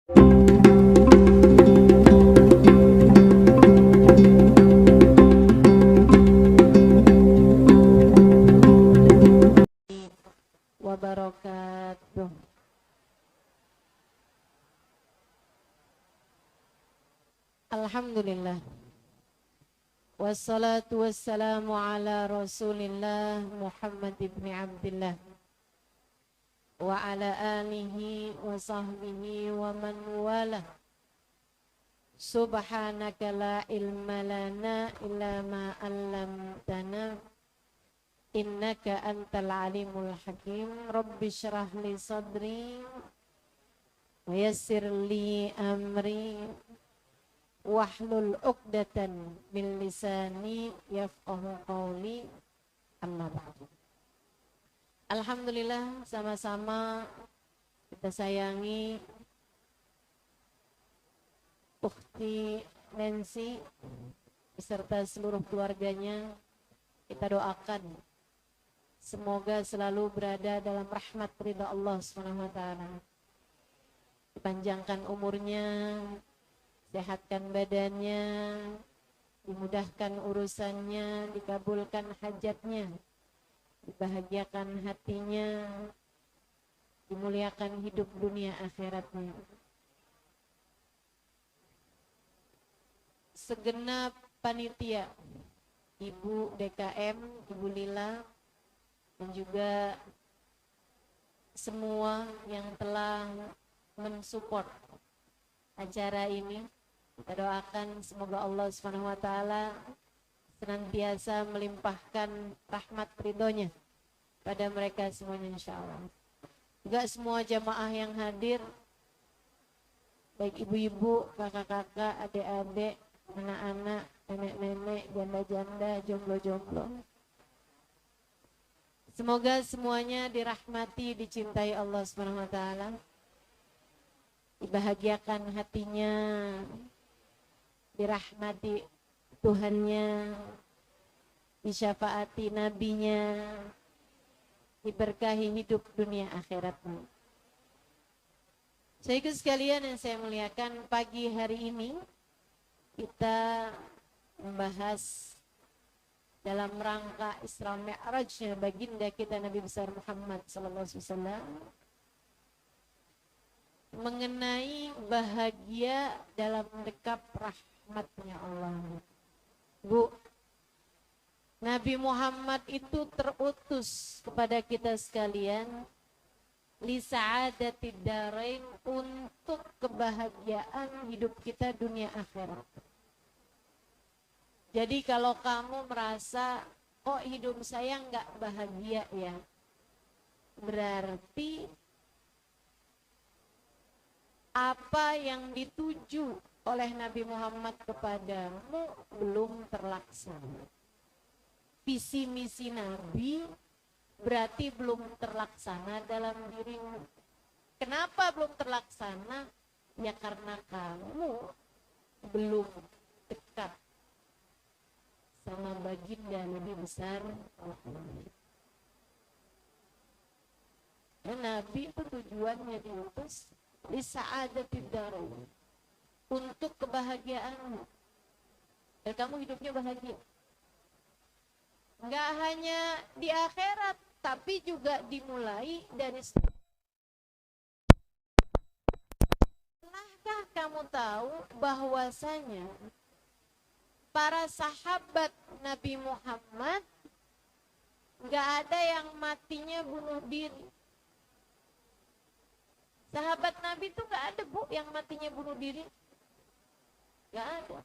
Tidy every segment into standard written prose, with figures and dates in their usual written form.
wabarakatuh. Alhamdulillah. Wassalatu wassalamu ala Rasulillah Muhammad ibn Abdillah wa ala alihi wa sahbihi wa man wala. Subhanaka la ilma lana illa ma 'allamtana innaka antal alimul hakim. Rabbi shrah li sadri wa yassir li amri wahlul 'uqdatan min lisani yafqahu qawli. Amma ba'du. Alhamdulillah, sama-sama kita sayangi Ukhti Nancy beserta seluruh keluarganya. Kita doakan semoga selalu berada dalam rahmat ridha Allah Subhanahu wa taala. Dipanjangkan umurnya, sehatkan badannya, dimudahkan urusannya, dikabulkan hajatnya, dibahagiakan hatinya, dimuliakan hidup dunia akhiratnya. Segenap panitia, Ibu DKM, Ibu Lila, dan juga semua yang telah mensupport acara ini, kita doakan semoga Allah Subhanahu wa taala senantiasa melimpahkan rahmat ridhonya pada mereka semuanya insyaallah. Juga semua jamaah yang hadir, baik ibu-ibu, kakak-kakak, adik-adik, anak-anak, nenek-nenek, janda-janda, jomblo-jomblo. Semoga semuanya dirahmati, dicintai Allah Subhanahu wa taala. Dibahagiakan hatinya, dirahmati Tuhannya, disyafaati nabinya, diberkahi hidup dunia akhiratnya. Saudaraku sekalian yang saya muliakan, pagi hari ini kita membahas dalam rangka Isra Mi'rajnya baginda kita Nabi besar Muhammad sallallahu alaihi wasallam mengenai bahagia dalam dekap rahmatnya Allah. Bu, Nabi Muhammad itu terutus kepada kita sekalian li sa'adatid darain, untuk kebahagiaan hidup kita dunia akhirat. Jadi kalau kamu merasa kok hidup saya nggak bahagia ya, berarti apa yang dituju oleh Nabi Muhammad kepadamu belum terlaksana. Visi misi Nabi berarti belum terlaksana dalam dirimu. Kenapa belum terlaksana? Ya karena kamu belum dekat sama baginda Nabi besar Muhammad. Dan Nabi itu tujuannya diutus li sa'adatid darain, untuk kebahagiaanmu. Dan kamu hidupnya bahagia. Enggak hanya di akhirat, tapi juga dimulai dari setelahkah kamu tahu bahwasanya para sahabat Nabi Muhammad enggak ada yang matinya bunuh diri. Sahabat Nabi itu enggak ada, Bu, yang matinya bunuh diri. Enggak ada.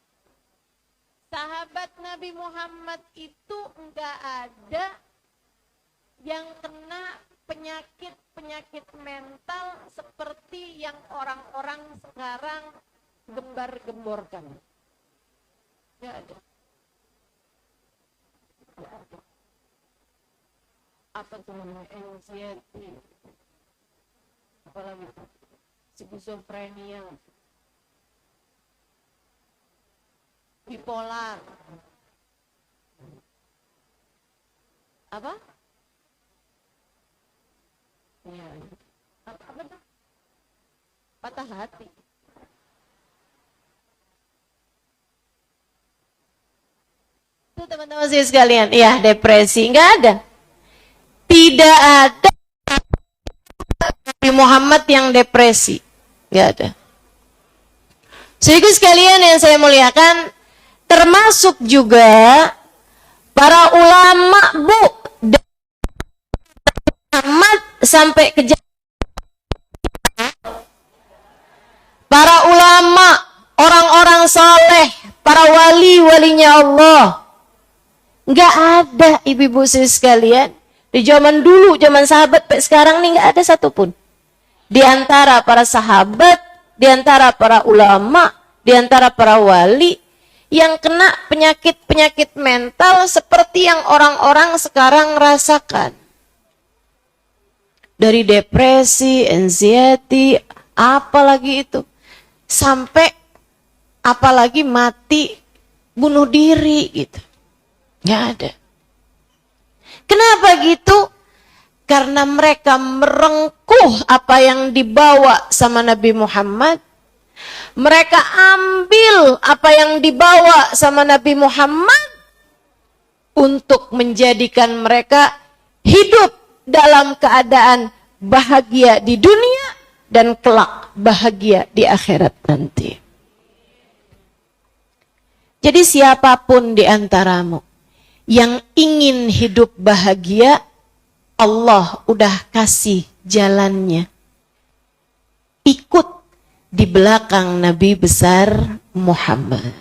Sahabat Nabi Muhammad itu enggak ada yang kena penyakit-penyakit mental seperti yang orang-orang sekarang gembar-gemborkan. Enggak ada. Enggak ada. Apa tuh namanya? Anxiety. Apalagi itu? Skizofrenia. Bipolar. Apa? Ya. Apa tuh? Patah hati. itu teman-teman sekalian? Ya, depresi. Nggak ada. Tidak ada Nabi Muhammad yang depresi. Nggak ada. Sehingga sekalian yang saya muliakan, termasuk juga para ulama, Bu, Muhammad sampai ke para ulama, orang-orang soleh, para wali-walinya Allah. Nggak ada, ibu-ibu sekalian. Di zaman dulu, zaman sahabat, sekarang nih nggak ada satupun. Di antara para sahabat, di antara para ulama, di antara para wali, yang kena penyakit-penyakit mental seperti yang orang-orang sekarang rasakan. Dari depresi, anxiety, apalagi itu. Sampai apalagi mati, bunuh diri gitu. Nggak ada. Kenapa gitu? Karena mereka merengkuh apa yang dibawa sama Nabi Muhammad. Mereka ambil apa yang dibawa sama Nabi Muhammad untuk menjadikan mereka hidup dalam keadaan bahagia di dunia dan kelak bahagia di akhirat nanti. Jadi siapapun di antaramu yang ingin hidup bahagia, Allah udah kasih jalannya. Ikut di belakang Nabi besar Muhammad.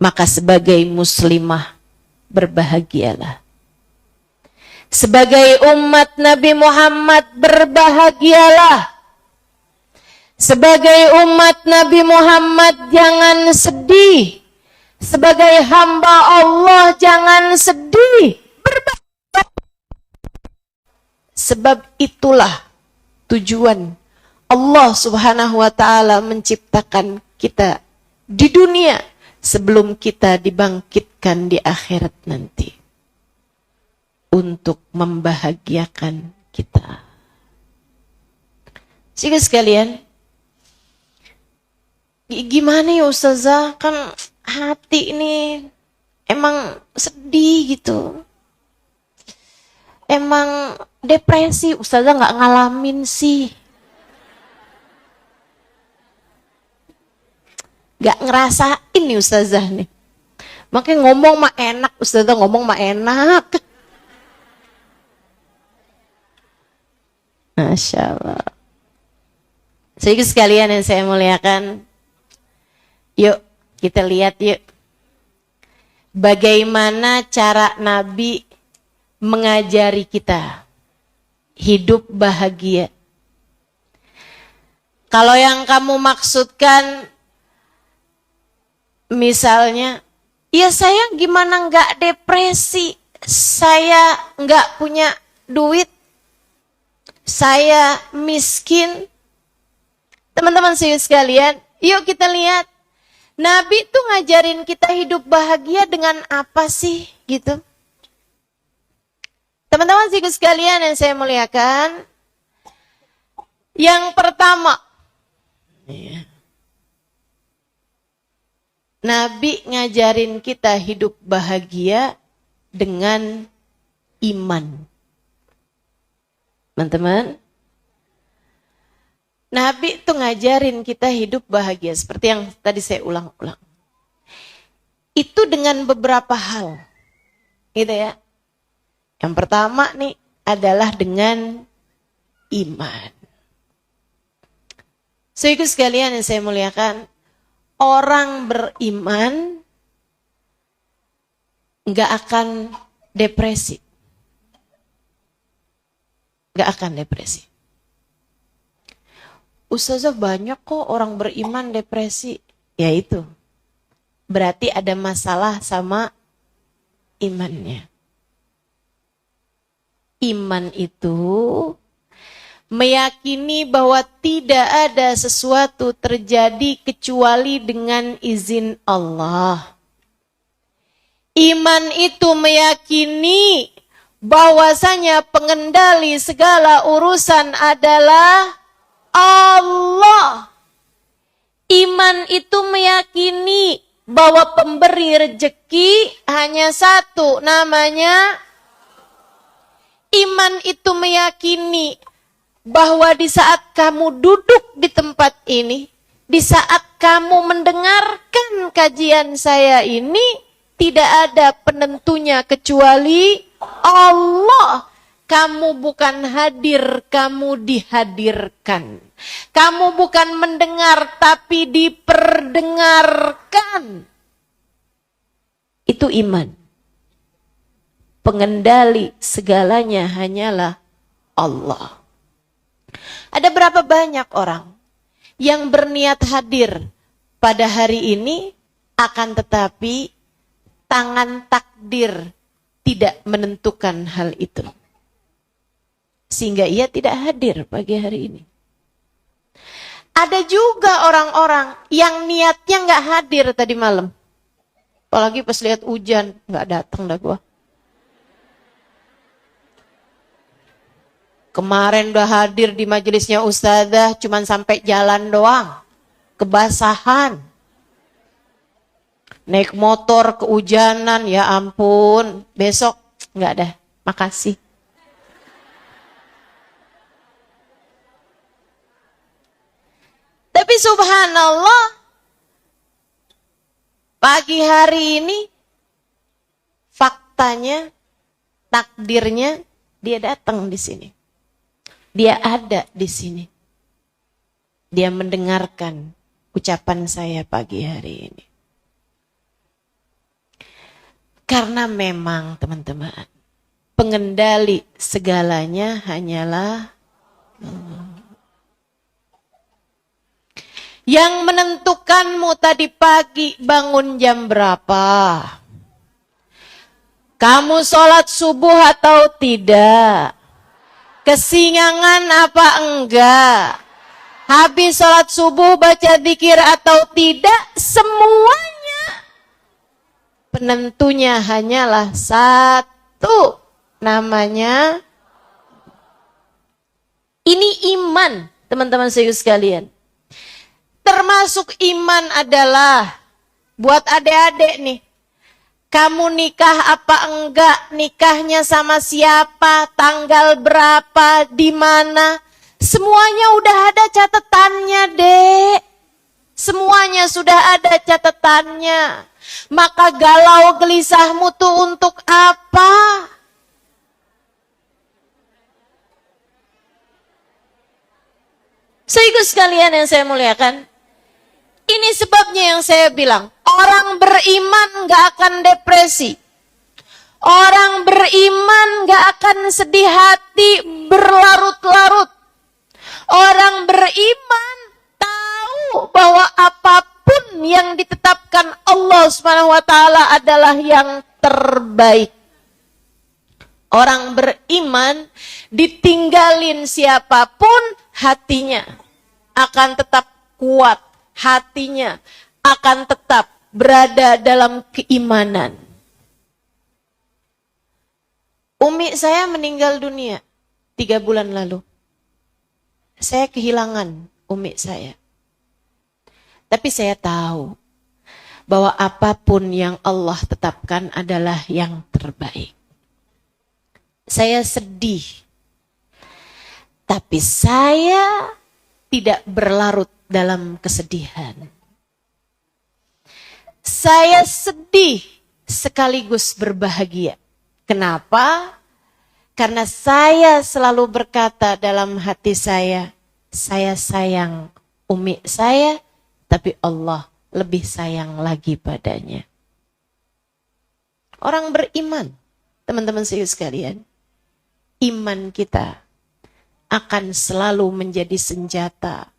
Maka sebagai muslimah, berbahagialah. Sebagai umat Nabi Muhammad, berbahagialah. Sebagai umat Nabi Muhammad, jangan sedih. Sebagai hamba Allah, jangan sedih. Berbahagia. Sebab itulah tujuan Allah Subhanahu wa ta'ala menciptakan kita di dunia sebelum kita dibangkitkan di akhirat nanti untuk membahagiakan kita. Sehingga sekalian, gimana ya Ustazah, kan hati ini emang sedih gitu. Emang depresi, Ustazah nggak ngalamin sih. Nggak ngerasain nih Ustazah nih. Makanya ngomong mah enak, Ustazah ngomong mah enak. Masya Allah. Sehingga sekalian yang saya muliakan, yuk kita lihat yuk. Bagaimana cara Nabi mengajari kita hidup bahagia. Kalau yang kamu maksudkan misalnya, ya saya gimana nggak depresi, saya nggak punya duit, saya miskin. Teman-teman sekalian, yuk kita lihat. Nabi tuh ngajarin kita hidup bahagia dengan apa sih gitu. Teman-teman sekalian yang saya muliakan, yang pertama, Nabi ngajarin kita hidup bahagia dengan iman. Teman-teman, Nabi tuh ngajarin kita hidup bahagia seperti yang tadi saya ulang-ulang. Itu dengan beberapa hal, gitu ya. Yang pertama nih adalah dengan iman. Sehingga sekalian yang saya muliakan, orang beriman nggak akan depresi. Nggak akan depresi. Ustazah banyak kok orang beriman depresi. Ya itu. Berarti ada masalah sama imannya. Iman itu meyakini bahwa tidak ada sesuatu terjadi kecuali dengan izin Allah. Iman itu meyakini bahwasanya pengendali segala urusan adalah Allah. Iman itu meyakini bahwa pemberi rezeki hanya satu, namanya iman. Itu meyakini bahwa di saat kamu duduk di tempat ini, di saat kamu mendengarkan kajian saya ini, tidak ada penentunya kecuali Allah. Kamu bukan hadir, kamu dihadirkan. Kamu bukan mendengar, tapi diperdengarkan. Itu iman. Pengendali segalanya hanyalah Allah. Ada berapa banyak orang yang berniat hadir pada hari ini, akan tetapi tangan takdir tidak menentukan hal itu, sehingga ia tidak hadir pagi hari ini. Ada juga orang-orang yang niatnya nggak hadir tadi malam, apalagi pas lihat hujan, nggak datang dah gua. Kemarin udah hadir di majelisnya ustazah, cuman sampai jalan doang, kebasahan. Naik motor kehujanan, ya ampun. Besok nggak ada, makasih. Tapi subhanallah, pagi hari ini faktanya, takdirnya, dia datang di sini. Dia ada di sini. Dia mendengarkan ucapan saya pagi hari ini. Karena memang teman-teman, pengendali segalanya hanyalah Allah. Yang menentukanmu tadi pagi bangun jam berapa? Kamu sholat subuh atau tidak? Kesingangan apa enggak? Habis sholat subuh baca dzikir atau tidak? Semuanya penentunya hanyalah satu, namanya ini iman, teman-teman sekalian. Termasuk iman adalah buat adik-adik nih, kamu nikah apa enggak, nikahnya sama siapa, tanggal berapa, di mana, semuanya udah ada catatannya, Dek. Semuanya sudah ada catatannya. Maka galau gelisahmu tuh untuk apa? Sehingga sekalian yang saya muliakan, ini sebabnya yang saya bilang, orang beriman gak akan depresi. Orang beriman gak akan sedih hati berlarut-larut. Orang beriman tahu bahwa apapun yang ditetapkan Allah SWT adalah yang terbaik. Orang beriman ditinggalin siapapun, hatinya akan tetap kuat. Hatinya akan tetap berada dalam keimanan. Umi saya meninggal dunia 3 bulan lalu. Saya kehilangan umi saya. Tapi saya tahu bahwa apapun yang Allah tetapkan adalah yang terbaik. Saya sedih. Tapi saya tidak berlarut dalam kesedihan. Saya sedih sekaligus berbahagia. Kenapa? Karena saya selalu berkata dalam hati saya sayang umi saya, tapi Allah lebih sayang lagi padanya. Orang beriman, teman-teman sekalian, iman kita akan selalu menjadi senjata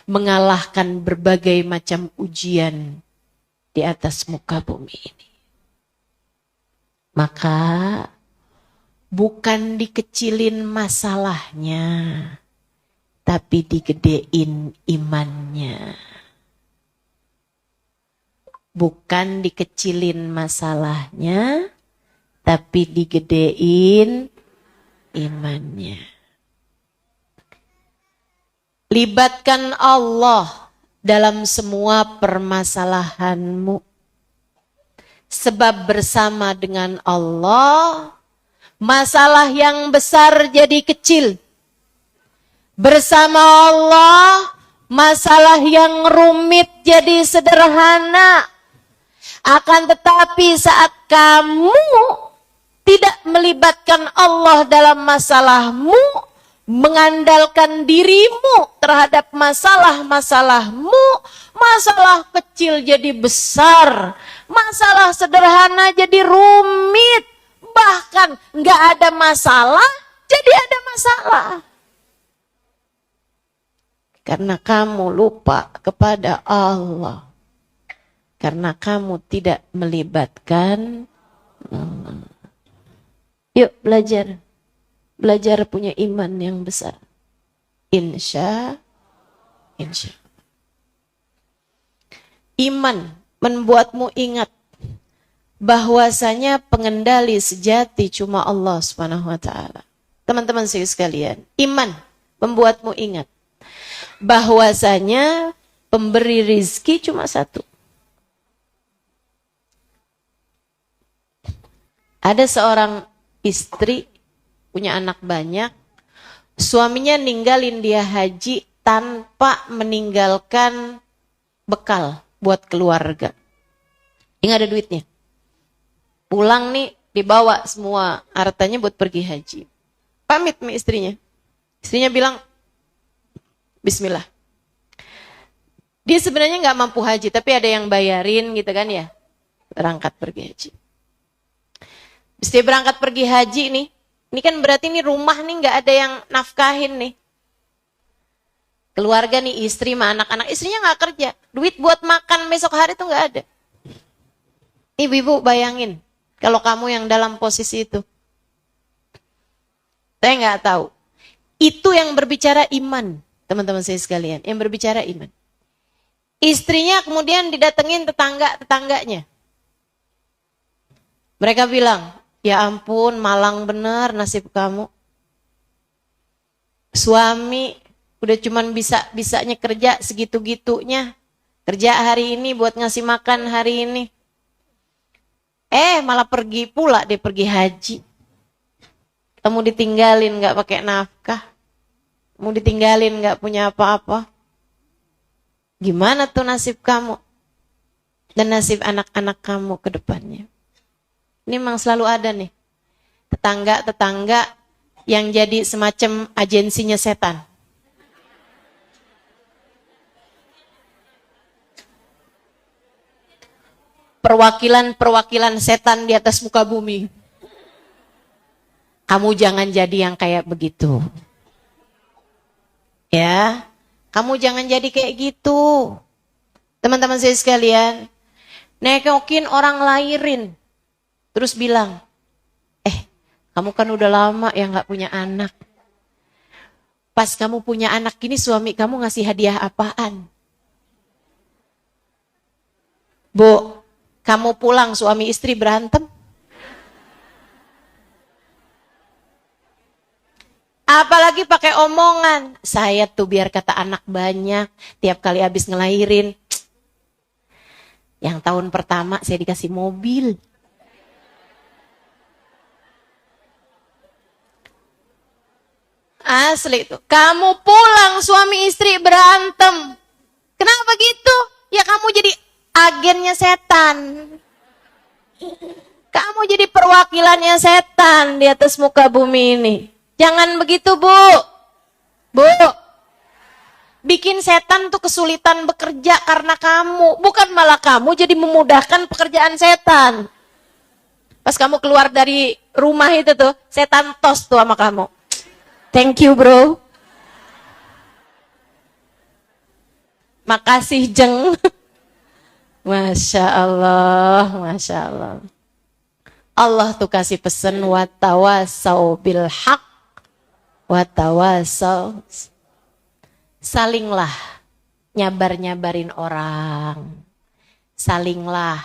mengalahkan berbagai macam ujian di atas muka bumi ini. Maka bukan dikecilin masalahnya, tapi digedein imannya. Bukan dikecilin masalahnya, tapi digedein imannya. Libatkan Allah dalam semua permasalahanmu. Sebab bersama dengan Allah, masalah yang besar jadi kecil. Bersama Allah, masalah yang rumit jadi sederhana. Akan tetapi saat kamu tidak melibatkan Allah dalam masalahmu, mengandalkan dirimu terhadap masalah-masalahmu, masalah kecil jadi besar, masalah sederhana jadi rumit, bahkan nggak ada masalah jadi ada masalah. Karena kamu lupa kepada Allah, karena kamu tidak melibatkan Allah. Yuk belajar. Belajar punya iman yang besar. Insya. Iman membuatmu ingat bahwasanya pengendali sejati cuma Allah Subhanahu wa taala. Teman-teman sekalian, iman membuatmu ingat bahwasanya pemberi rizki cuma satu. Ada seorang istri punya anak banyak, suaminya ninggalin dia haji tanpa meninggalkan bekal buat keluarga. Ini ada duitnya. Pulang nih dibawa semua hartanya buat pergi haji. Pamit sama istrinya. Istrinya bilang, Bismillah. Dia sebenarnya nggak mampu haji, tapi ada yang bayarin gitu kan ya. Berangkat pergi haji. Terus dia berangkat pergi haji nih. Ini kan berarti nih rumah nih nggak ada yang nafkahin nih. Keluarga nih istri sama anak-anak. Istrinya nggak kerja. Duit buat makan besok hari tuh nggak ada. Ibu-ibu bayangin. Kalau kamu yang dalam posisi itu. Saya nggak tahu. Itu yang berbicara iman. Teman-teman saya sekalian. Yang berbicara iman. Istrinya kemudian didatengin tetangga-tetangganya. Mereka bilang, ya ampun, malang bener nasib kamu. Suami udah cuman bisanya kerja segitu-gitunya. Kerja hari ini buat ngasih makan hari ini. Malah pergi pula dia pergi haji. Kamu ditinggalin gak pakai nafkah. Kamu ditinggalin gak punya apa-apa. Gimana tuh nasib kamu? Dan nasib anak-anak kamu ke depannya. Ini memang selalu ada nih. Tetangga-tetangga yang jadi semacam agensinya setan. Perwakilan-perwakilan setan di atas muka bumi. Kamu jangan jadi yang kayak begitu. Ya, kamu jangan jadi kayak gitu. Teman-teman saya sekalian, nekokin orang lahirin. Terus bilang, kamu kan udah lama ya gak punya anak. Pas kamu punya anak ini suami kamu ngasih hadiah apaan? Bu, kamu pulang suami istri berantem? Apalagi pakai omongan. Saya tuh biar kata anak banyak, tiap kali habis ngelahirin. Yang tahun pertama saya dikasih mobil. Asli tuh. Kamu pulang suami istri berantem. Kenapa gitu? Ya kamu jadi agennya setan. Kamu jadi perwakilannya setan di atas muka bumi ini. Jangan begitu, Bu. Bu. Bikin setan tuh kesulitan bekerja karena kamu. Bukan malah kamu jadi memudahkan pekerjaan setan. Pas kamu keluar dari rumah itu tuh, setan tos tuh sama kamu. Thank you, bro. Makasih, Jeng. Masya Allah, Masya Allah. Allah tuh kasih pesan watawasau bil haq, watawasau. Salinglah nyabar-nyabarin orang. Salinglah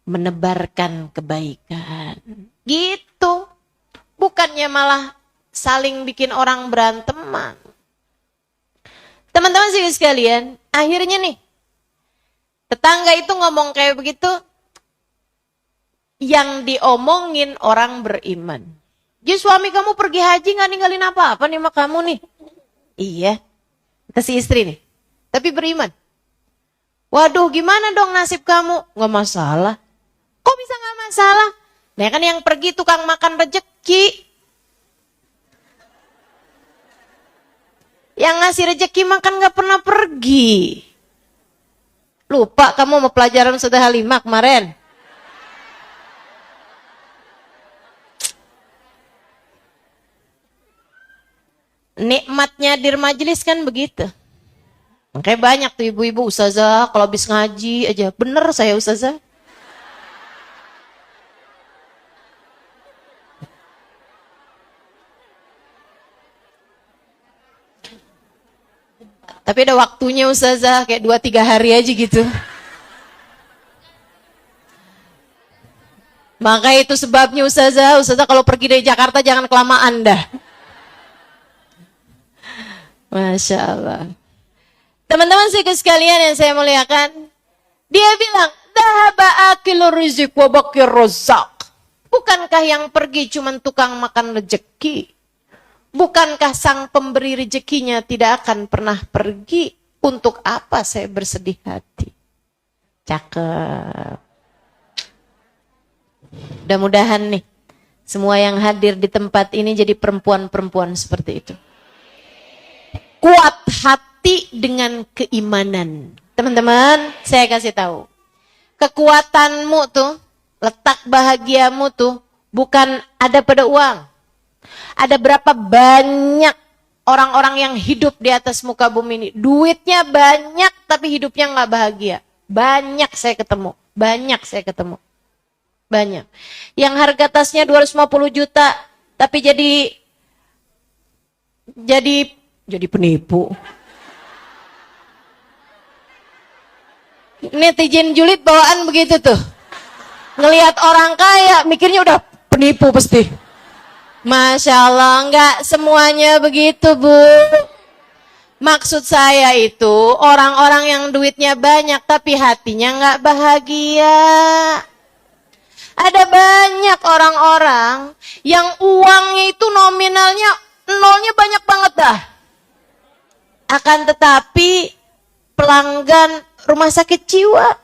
menebarkan kebaikan. Gitu. Bukannya malah saling bikin orang beranteman. Teman-teman sih sekalian, akhirnya nih tetangga itu ngomong kayak begitu. yang diomongin orang beriman. Jadi suami kamu pergi haji nggak ninggalin apa-apa nih sama kamu nih. Iya, kata si istri nih. Tapi beriman. Waduh, gimana dong nasib kamu? Nggak masalah. Kok bisa nggak masalah? Nah kan yang pergi tukang makan rejeki. Yang ngasih rejeki makan nggak pernah pergi. Lupa kamu mau pelajaran Ustazah Halimah kemarin? Nikmatnya dir majelis kan begitu. Makanya banyak tuh ibu-ibu ustazah kalau habis ngaji aja. Bener saya ustazah. Tapi ada waktunya ustazah kayak 2-3 hari aja gitu. Maka itu sebabnya ustazah kalau pergi dari Jakarta jangan kelamaan dah. Masya Allah. Teman-teman sekalian yang saya muliakan, dia bilang, "Dhahaba akilur rizq wa baqir razzaq." Bukankah yang pergi cuma tukang makan rezeki? Bukankah sang pemberi rezekinya tidak akan pernah pergi? Untuk apa saya bersedih hati? Cakep. Mudah-mudahan nih, semua yang hadir di tempat ini jadi perempuan-perempuan seperti itu. Kuat hati dengan keimanan. Teman-teman, saya kasih tahu. Kekuatanmu tuh, letak bahagiamu tuh, bukan ada pada uang. Ada berapa banyak orang-orang yang hidup di atas muka bumi ini. Duitnya banyak, tapi hidupnya nggak bahagia. Banyak saya ketemu. Banyak. Yang harga tasnya 250 juta, tapi jadi penipu. Netizen julid bawaan begitu tuh. Ngelihat orang kaya, mikirnya udah penipu pasti. Masya Allah, enggak semuanya begitu, Bu. Maksud saya itu, orang-orang yang duitnya banyak, tapi hatinya enggak bahagia. Ada banyak orang-orang yang uangnya itu nominalnya nolnya banyak banget dah. Akan tetapi pelanggan rumah sakit jiwa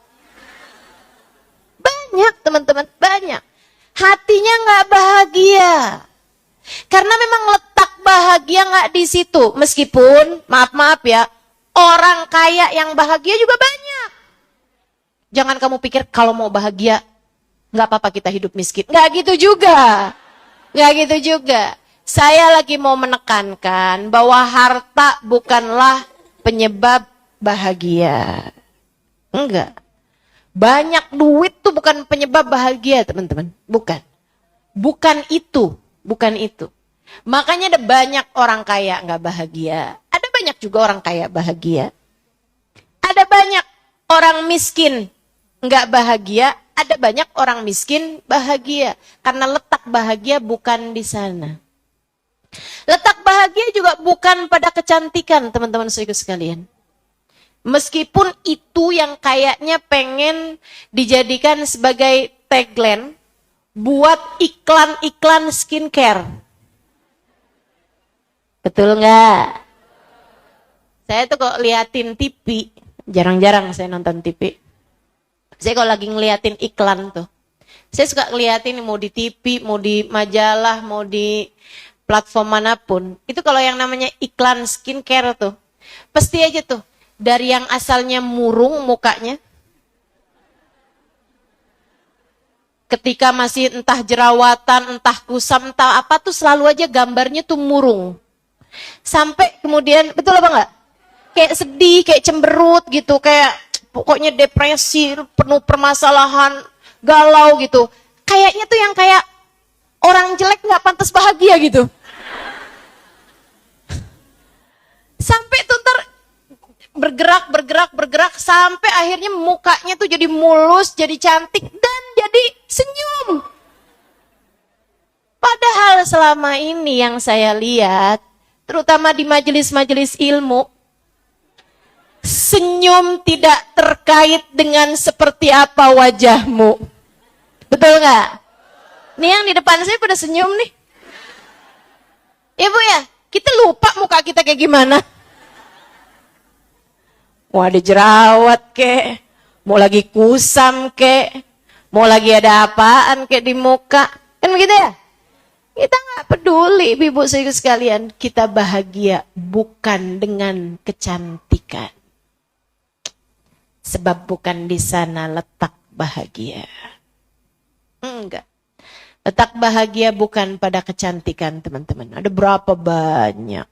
banyak, teman-teman, banyak. Hatinya nggak bahagia. Karena memang letak bahagia nggak di situ. Meskipun, maaf ya, orang kaya yang bahagia juga banyak. Jangan kamu pikir kalau mau bahagia, nggak apa-apa kita hidup miskin. Nggak gitu juga. Saya lagi mau menekankan bahwa harta bukanlah penyebab bahagia. Enggak. Banyak duit tuh bukan penyebab bahagia, teman-teman. Bukan itu. Makanya ada banyak orang kaya nggak bahagia. Ada banyak juga orang kaya bahagia. Ada banyak orang miskin nggak bahagia. Ada banyak orang miskin bahagia. Karena letak bahagia bukan di sana. Letak bahagia juga bukan pada kecantikan, teman-teman sekalian. Meskipun itu yang kayaknya pengen dijadikan sebagai tagline buat iklan-iklan skincare. Betul nggak? Saya tuh kok liatin TV, jarang-jarang saya nonton TV. Saya kalau lagi ngeliatin iklan tuh, saya suka ngeliatin mau di TV, mau di majalah, mau di platform manapun. Itu kalau yang namanya iklan skincare tuh, pasti aja tuh, dari yang asalnya murung mukanya, ketika masih entah jerawatan, entah kusam, entah apa tuh selalu aja gambarnya tuh murung. Sampai kemudian, betul apa enggak? Kayak sedih, kayak cemberut gitu, kayak pokoknya depresi, penuh permasalahan, galau gitu. Kayaknya tuh yang kayak orang jelek nggak pantas bahagia gitu. Sampai tuh ntar bergerak sampai akhirnya mukanya tuh jadi mulus, jadi cantik dan jadi senyum. Padahal selama ini yang saya lihat, terutama di majelis-majelis ilmu, senyum tidak terkait dengan seperti apa wajahmu. Betul nggak? Nih yang di depan saya pada senyum nih. Ya Bu ya, kita lupa muka kita kayak gimana. Mau ada jerawat kek, mau lagi kusam kek, mau lagi ada apaan kek di muka. Kan begitu ya? Kita nggak peduli, ibu saudara sekalian. Kita bahagia bukan dengan kecantikan. Sebab bukan di sana letak bahagia. Enggak. Letak bahagia bukan pada kecantikan, teman-teman. Ada berapa banyak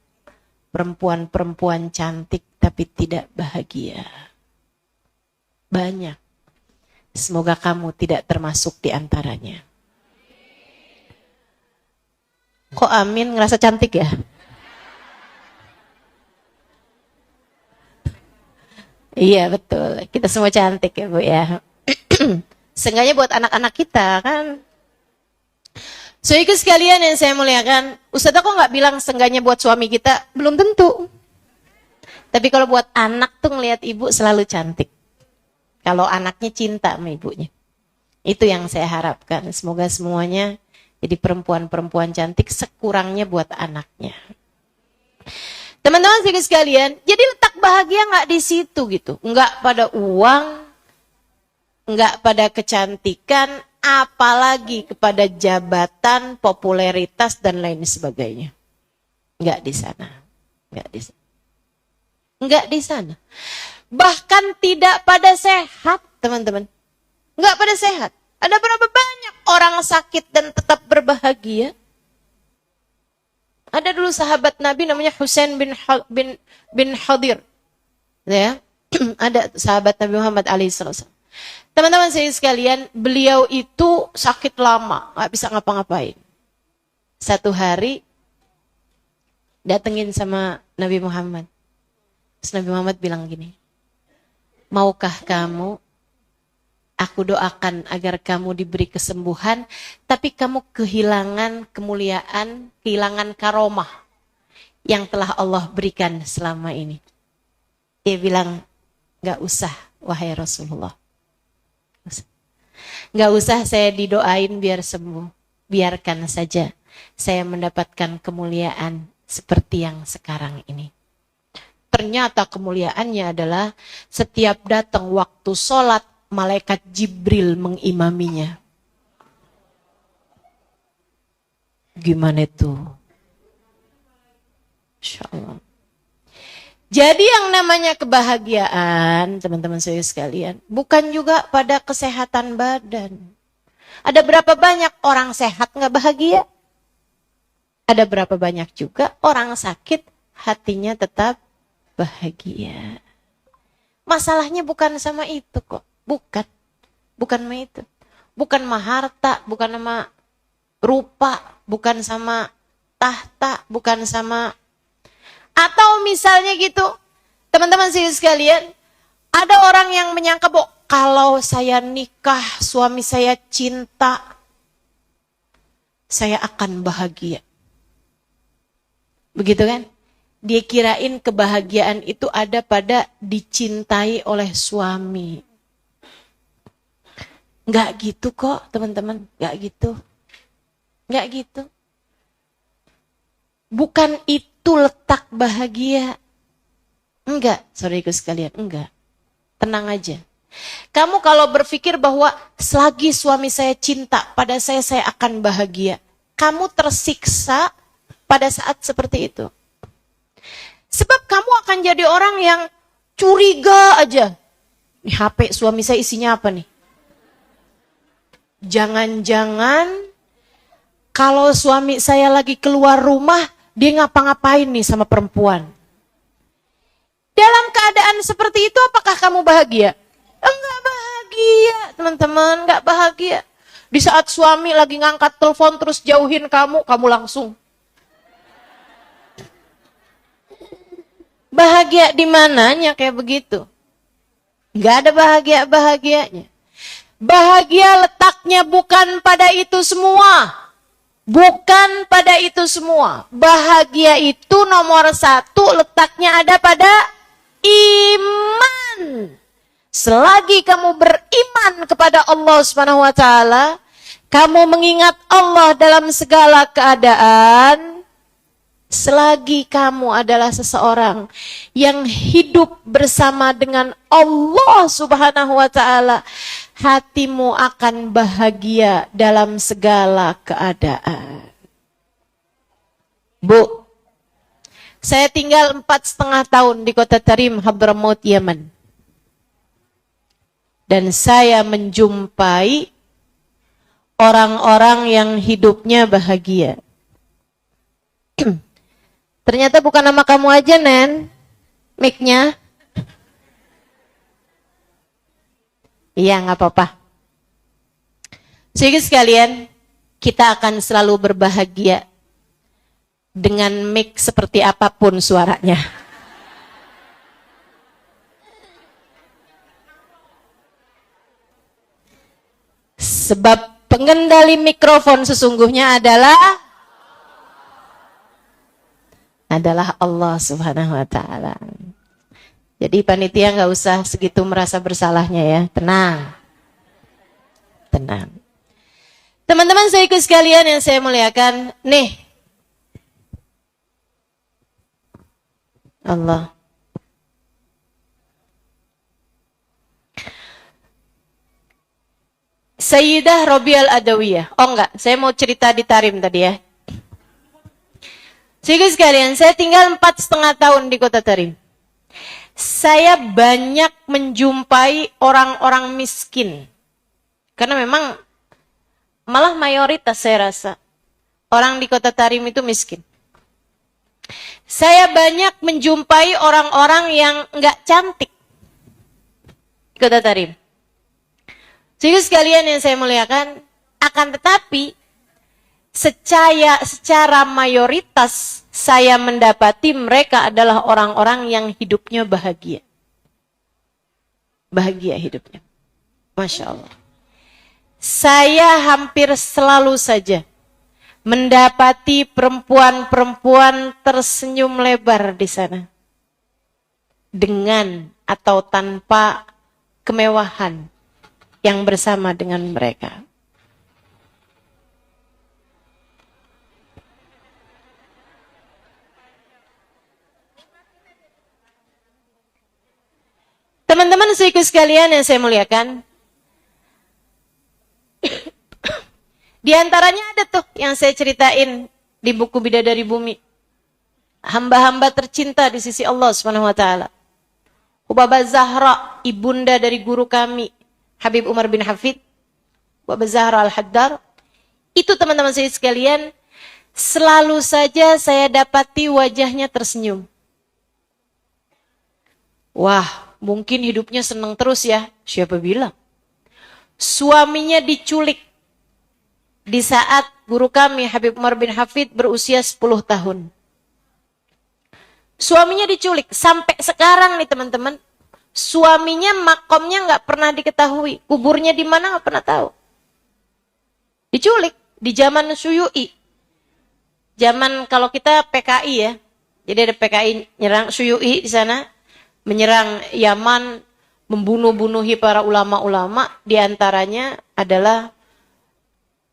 perempuan-perempuan cantik tapi tidak bahagia. Banyak. Semoga kamu tidak termasuk di antaranya. Kok amin ngerasa cantik ya? Iya betul, kita semua cantik ya Bu ya. Seenggaknya buat anak-anak kita kan. So itu sekalian yang saya muliakan, Ustazah kok nggak bilang seenggaknya buat suami kita? Belum tentu. Tapi kalau buat anak tuh ngelihat ibu selalu cantik. Kalau anaknya cinta sama ibunya. Itu yang saya harapkan. Semoga semuanya jadi perempuan-perempuan cantik sekurangnya buat anaknya. Teman-teman sekalian, jadi letak bahagia nggak di situ gitu. Nggak pada uang, nggak pada kecantikan, apalagi kepada jabatan, popularitas, dan lain sebagainya. Nggak di sana. Nggak di sana. Nggak di sana. Bahkan tidak pada sehat, teman-teman. Nggak pada sehat. Ada berapa banyak orang sakit dan tetap berbahagia? Ada dulu sahabat Nabi namanya Husain bin Hadir. Ya. Ada sahabat Nabi Muhammad alaihissalam. Teman-teman saya sekalian, beliau itu sakit lama, nggak bisa ngapa-ngapain. Satu hari datengin sama Nabi Muhammad. Terus Nabi Muhammad bilang gini, maukah kamu aku doakan agar kamu diberi kesembuhan, tapi kamu kehilangan kemuliaan, kehilangan karomah yang telah Allah berikan selama ini. Dia bilang, gak usah wahai Rasulullah. Gak usah saya didoain biar sembuh. Biarkan saja saya mendapatkan kemuliaan seperti yang sekarang ini. Ternyata kemuliaannya adalah setiap datang waktu sholat, malaikat Jibril mengimaminya. Gimana itu? Insya Allah. Jadi yang namanya kebahagiaan, teman-teman saya sekalian, bukan juga pada kesehatan badan. Ada berapa banyak orang sehat nggak bahagia? Ada berapa banyak juga orang sakit hatinya tetap bahagia. Masalahnya bukan sama itu kok. Bukan sama itu. Bukan sama harta, bukan sama rupa, bukan sama tahta, bukan sama. Atau misalnya gitu, teman-teman sekalian, ada orang yang menyangka bahwa kalau saya nikah, suami saya cinta, saya akan bahagia. Begitu kan? Dia kirain kebahagiaan itu ada pada dicintai oleh suami. Nggak gitu kok teman-teman, nggak gitu. Nggak gitu. Bukan itu letak bahagia. Enggak, saudariku sekalian, enggak. Tenang aja. Kamu kalau berpikir bahwa selagi suami saya cinta pada saya akan bahagia. Kamu tersiksa pada saat seperti itu. Sebab kamu akan jadi orang yang curiga aja. Nih HP suami saya isinya apa nih? Jangan-jangan kalau suami saya lagi keluar rumah, dia ngapa-ngapain nih sama perempuan. Dalam keadaan seperti itu, apakah kamu bahagia? Enggak bahagia, teman-teman, enggak bahagia. Di saat suami lagi ngangkat telepon terus jauhin kamu langsung. Bahagia di mananya kayak begitu? Enggak ada bahagia-bahagianya. Bahagia letaknya bukan pada itu semua. Bukan pada itu semua. Bahagia itu nomor satu letaknya ada pada iman. Selagi kamu beriman kepada Allah Subhanahu wa taala, kamu mengingat Allah dalam segala keadaan, selagi kamu adalah seseorang yang hidup bersama dengan Allah Subhanahu wa ta'ala, hatimu akan bahagia dalam segala keadaan. Bu, saya tinggal 4,5 tahun di kota Tarim, Hadramaut, Yaman. Dan saya menjumpai orang-orang yang hidupnya bahagia. Ternyata bukan nama kamu aja, Nen. Mic-nya. Iya, nggak apa-apa. Jadi sekalian, kita akan selalu berbahagia dengan mic seperti apapun suaranya. Sebab pengendali mikrofon sesungguhnya adalah Allah Subhanahu wa ta'ala. Jadi panitia nggak usah segitu merasa bersalahnya ya. Tenang. Tenang. Teman-teman saya ikut sekalian yang saya muliakan. Nih. Allah. Sayyidah Robial Adawiyah. Oh enggak, saya mau cerita di Tarim tadi ya. Jadi sekalian, saya tinggal 4,5 tahun di kota Tarim. Saya banyak menjumpai orang-orang miskin. Karena memang malah mayoritas saya rasa orang di kota Tarim itu miskin. Saya banyak menjumpai orang-orang yang nggak cantik di kota Tarim. Jadi sekalian yang saya muliakan, akan tetapi secara mayoritas saya mendapati mereka adalah orang-orang yang hidupnya bahagia. Bahagia hidupnya. Masya Allah. Saya hampir selalu saja mendapati perempuan-perempuan tersenyum lebar di sana. Dengan atau tanpa kemewahan yang bersama dengan mereka. Teman-teman saudaraku sekalian yang saya muliakan, di antaranya ada tuh yang saya ceritain di buku Bidadari Bumi. Hamba-hamba tercinta di sisi Allah Subhanahu wa taala. Hubabah Zahra, ibunda dari guru kami, Habib Umar bin Hafid, Hubabah Zahra Al-Haddar. Itu teman-teman saya sekalian, selalu saja saya dapati wajahnya tersenyum. Wah, mungkin hidupnya senang terus ya. Siapa bilang? Suaminya diculik di saat guru kami Habib Umar bin Hafid berusia 10 tahun. Suaminya diculik. Sampai sekarang nih teman-teman, suaminya makomnya nggak pernah diketahui. Kuburnya di mana nggak pernah tahu. Diculik di zaman Suyu'i. Zaman kalau kita PKI ya. Jadi ada PKI nyerang Suyu'i di sana. Menyerang Yaman, membunuh-bunuhi para ulama-ulama, diantaranya adalah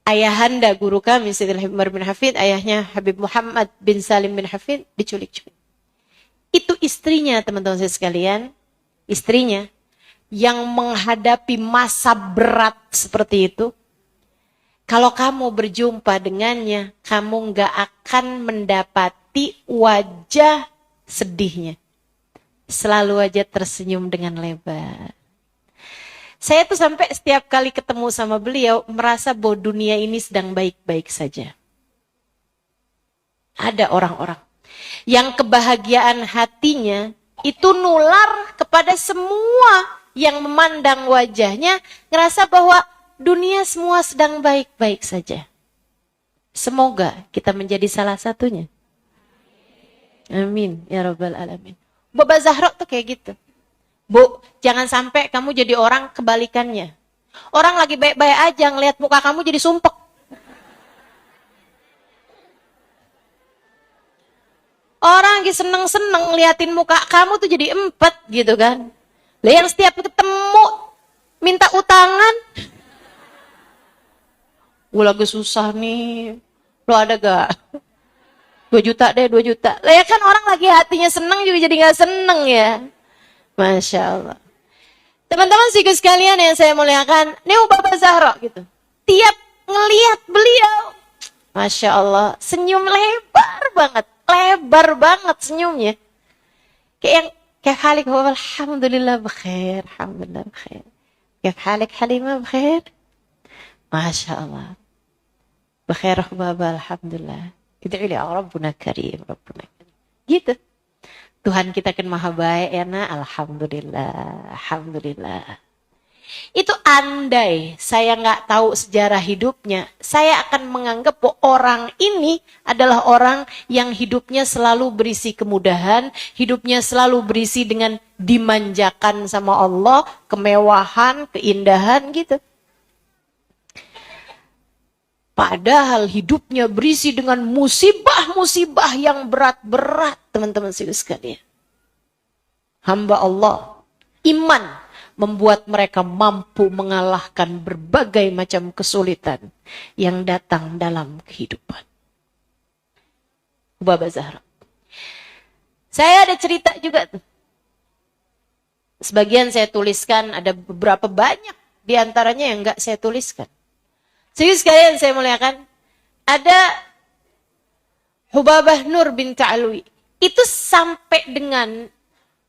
ayahanda guru kami, Sayyidina Habib Umar bin Hafid, ayahnya Habib Muhammad bin Salim bin Hafid, diculik-culik. Itu istrinya, teman-teman saya sekalian, istrinya, yang menghadapi masa berat seperti itu, kalau kamu berjumpa dengannya, kamu gak akan mendapati wajah sedihnya. Selalu aja tersenyum dengan lebar. Saya tuh sampai setiap kali ketemu sama beliau merasa bahwa dunia ini sedang baik-baik saja. Ada orang-orang yang kebahagiaan hatinya itu nular kepada semua yang memandang wajahnya, ngerasa bahwa dunia semua sedang baik-baik saja. Semoga kita menjadi salah satunya. Amin ya rabbal alamin. Baba Zahra tuh kayak gitu. Bu, jangan sampai kamu jadi orang kebalikannya. Orang lagi baik-baik aja ngelihat muka kamu jadi sumpek. Orang lagi seneng-seneng ngeliatin muka kamu tuh jadi empet gitu kan. Lah yang setiap ketemu minta utangan. gue lagi susah nih. Lo ada gak? 2 juta deh, 2 juta. Lah ya kan orang lagi hatinya seneng juga jadi gak seneng ya. Masya Allah. Teman-teman siku sekalian yang saya muliakan, ini Bapak Zahra gitu. Tiap ngelihat beliau, Masya Allah, senyum lebar banget senyumnya. Kayak yang, kayak halik, alhamdulillah bkhair, alhamdulillah bkhair. Kayak halik Halimah bkhair. Masya Allah. Bkhair Baba, alhamdulillah. Kita pilih Rabbuna Karim, Rabbuna Karim. Gitu. Tuhan kita kan maha baik ya nak, alhamdulillah, alhamdulillah. Itu andai saya nggak tahu sejarah hidupnya, saya akan menganggap bahwa orang ini adalah orang yang hidupnya selalu berisi kemudahan, hidupnya selalu berisi dengan dimanjakan sama Allah, kemewahan, keindahan gitu. Padahal hidupnya berisi dengan musibah-musibah yang berat-berat, teman-teman sekalian. Hamba Allah, iman membuat mereka mampu mengalahkan berbagai macam kesulitan yang datang dalam kehidupan. Baba Zahra. Saya ada cerita juga tuh. Sebagian saya tuliskan, ada beberapa banyak di antaranya yang enggak saya tuliskan. Jadi sekalian saya muliakan, ada Hubabah Nur bin Ta'alwi. Itu sampai dengan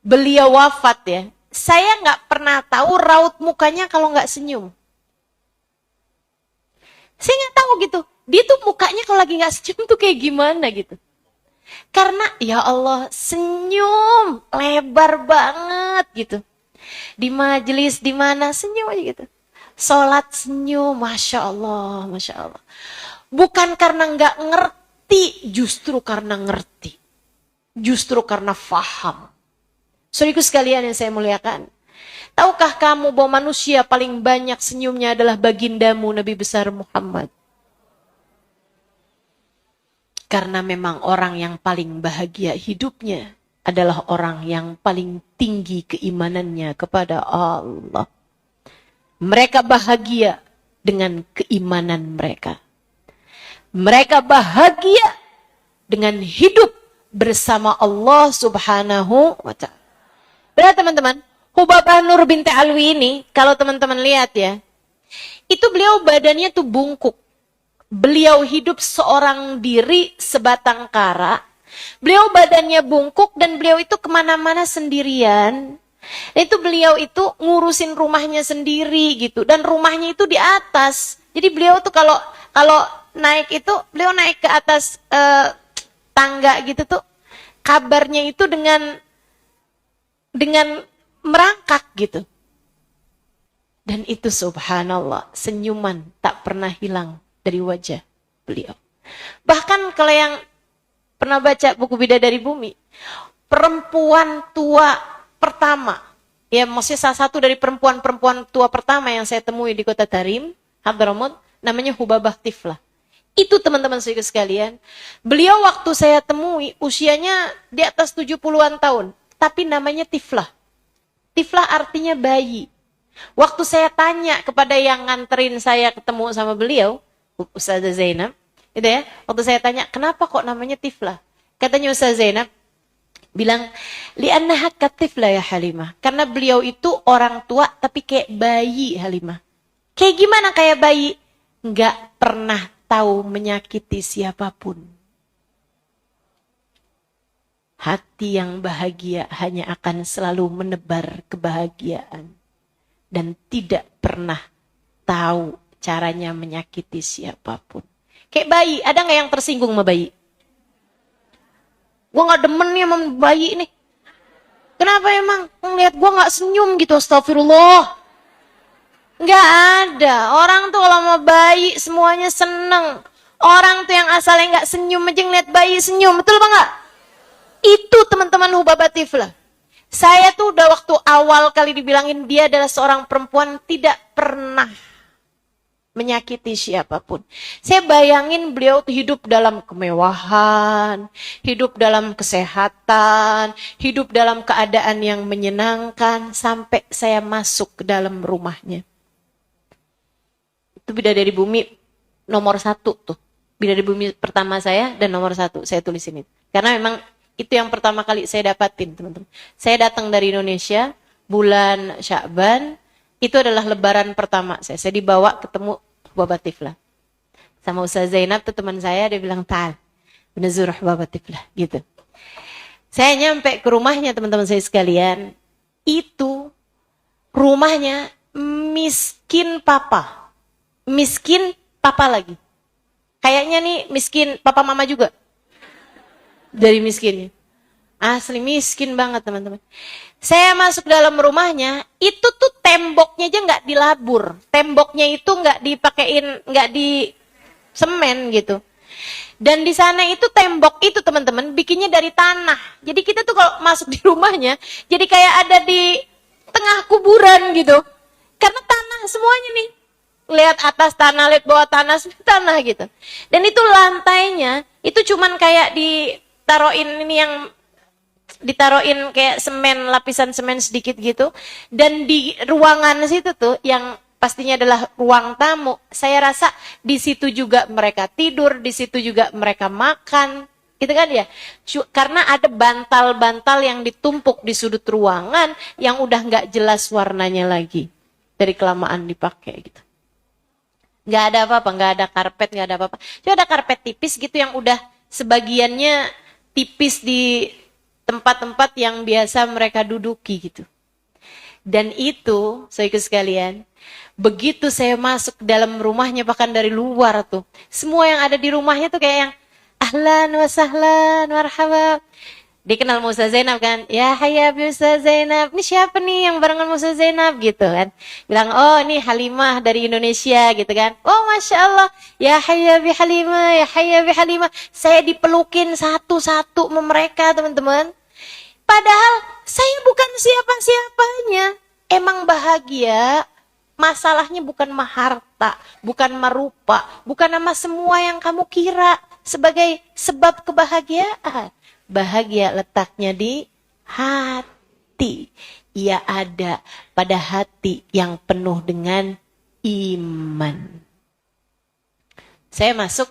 beliau wafat ya, saya nggak pernah tahu raut mukanya kalau nggak senyum. Saya nggak tahu gitu, dia tuh mukanya kalau lagi nggak senyum tuh kayak gimana gitu. Karena ya Allah senyum lebar banget gitu. Di majelis di mana senyum aja gitu. Sholat senyum, Masya Allah, Masya Allah. Bukan karena nggak ngerti, justru karena ngerti. Justru karena faham. Saudaraku sekalian yang saya muliakan. Tahukah kamu bahwa manusia paling banyak senyumnya adalah bagindamu Nabi besar Muhammad? Karena memang orang yang paling bahagia hidupnya adalah orang yang paling tinggi keimanannya kepada Allah. Mereka bahagia dengan keimanan mereka. Mereka bahagia dengan hidup bersama Allah Subhanahu wa ta'ala. Berarti teman-teman, Hubabah Nur binti Alwi ini, kalau teman-teman lihat ya, itu beliau badannya tuh bungkuk. Beliau hidup seorang diri sebatang kara. Beliau badannya bungkuk dan beliau itu kemana-mana sendirian. Itu beliau itu ngurusin rumahnya sendiri gitu, dan rumahnya itu di atas. Jadi beliau tuh kalau naik itu beliau naik ke atas tangga gitu tuh, kabarnya itu dengan merangkak gitu. Dan itu subhanallah, senyuman tak pernah hilang dari wajah beliau. Bahkan kalau yang pernah baca buku Bidadari Bumi, perempuan tua pertama, ya maksudnya salah satu dari perempuan-perempuan tua pertama yang saya temui di kota Tarim, Hadramaut, namanya Hubabah Tiflah. Itu teman-teman sekalian, beliau waktu saya temui usianya di atas 70-an tahun, tapi namanya Tiflah. Tiflah artinya bayi. Waktu saya tanya kepada yang nganterin saya ketemu sama beliau, Ustazah Zainab, gitu ya, waktu saya tanya, kenapa kok namanya Tiflah? Katanya Ustazah Zainab, bilang, li'annaha katiflah ya Halimah. Karena beliau itu orang tua tapi kayak bayi Halimah. Kayak gimana kayak bayi? Nggak pernah tahu menyakiti siapapun. Hati yang bahagia hanya akan selalu menebar kebahagiaan. Dan tidak pernah tahu caranya menyakiti siapapun. Kayak bayi, ada nggak yang tersinggung sama bayi? Gue gak demen nih sama bayi nih. Kenapa emang? Ngeliat gue gak senyum gitu, astagfirullah. Gak ada. Orang tuh kalau sama bayi semuanya seneng. Orang tuh yang asalnya gak senyum aja ngeliat bayi senyum. Betul apa gak? Itu teman-teman Hubabah Tiflah. Saya tuh udah waktu awal kali dibilangin dia adalah seorang perempuan tidak pernah menyakiti siapapun. Saya bayangin beliau tuh hidup dalam kemewahan, hidup dalam kesehatan, hidup dalam keadaan yang menyenangkan, sampai saya masuk ke dalam rumahnya. Itu Bidadari Bumi nomor 1 tuh. Bidadari Bumi pertama saya dan nomor 1 saya tulisin itu. Karena memang itu yang pertama kali saya dapatin, teman-teman. Saya datang dari Indonesia bulan Sya'ban, itu adalah lebaran pertama saya. Saya dibawa ketemu Baba Tiflah. Sama Ustaz Zainab tuh teman saya, dia bilang, "Ta'al, benazurah Baba Tiflah." Gitu. Saya nyampe ke rumahnya teman-teman saya sekalian, itu rumahnya miskin papa. Miskin papa lagi. Kayaknya nih miskin papa mama juga. Dari miskinnya. Asli miskin banget teman-teman. Saya masuk dalam rumahnya, itu tuh temboknya aja nggak dilabur. Temboknya itu nggak dipakein, nggak di semen gitu. Dan di sana itu tembok itu teman-teman bikinnya dari tanah. Jadi kita tuh kalau masuk di rumahnya, jadi kayak ada di tengah kuburan gitu. Karena tanah semuanya nih. Lihat atas tanah, lihat bawah tanah, tanah gitu. Dan itu lantainya, itu cuman kayak ditaruhin ini yang ditaruhin kayak semen, lapisan semen sedikit gitu. Dan di ruangan situ tuh yang pastinya adalah ruang tamu, saya rasa di situ juga mereka tidur, di situ juga mereka makan. Gitu kan ya? Karena ada bantal-bantal yang ditumpuk di sudut ruangan yang udah nggak jelas warnanya lagi. Dari kelamaan dipakai gitu. Nggak ada apa-apa, nggak ada karpet, nggak ada apa-apa. Cuma ada karpet tipis gitu yang udah sebagiannya tipis di tempat-tempat yang biasa mereka duduki gitu. Dan itu, saudara sekalian, begitu saya masuk ke dalam rumahnya bahkan dari luar tuh, semua yang ada di rumahnya tuh kayak yang ahlan wa sahlan marhaba. Dia kenal Musa Zainab kan, ya hayya Musa Zainab, ini siapa nih yang barengan Musa Zainab gitu kan. Bilang, oh ini Halimah dari Indonesia gitu kan. Oh Masya Allah, ya hayya bi Halimah, ya hayya bi Halimah. Saya dipelukin satu-satu sama mereka teman-teman. Padahal saya bukan siapa-siapanya. Emang bahagia, masalahnya bukan maharta, bukan marupa, bukan nama semua yang kamu kira sebagai sebab kebahagiaan. Bahagia letaknya di hati. Ia ada pada hati yang penuh dengan iman. Saya masuk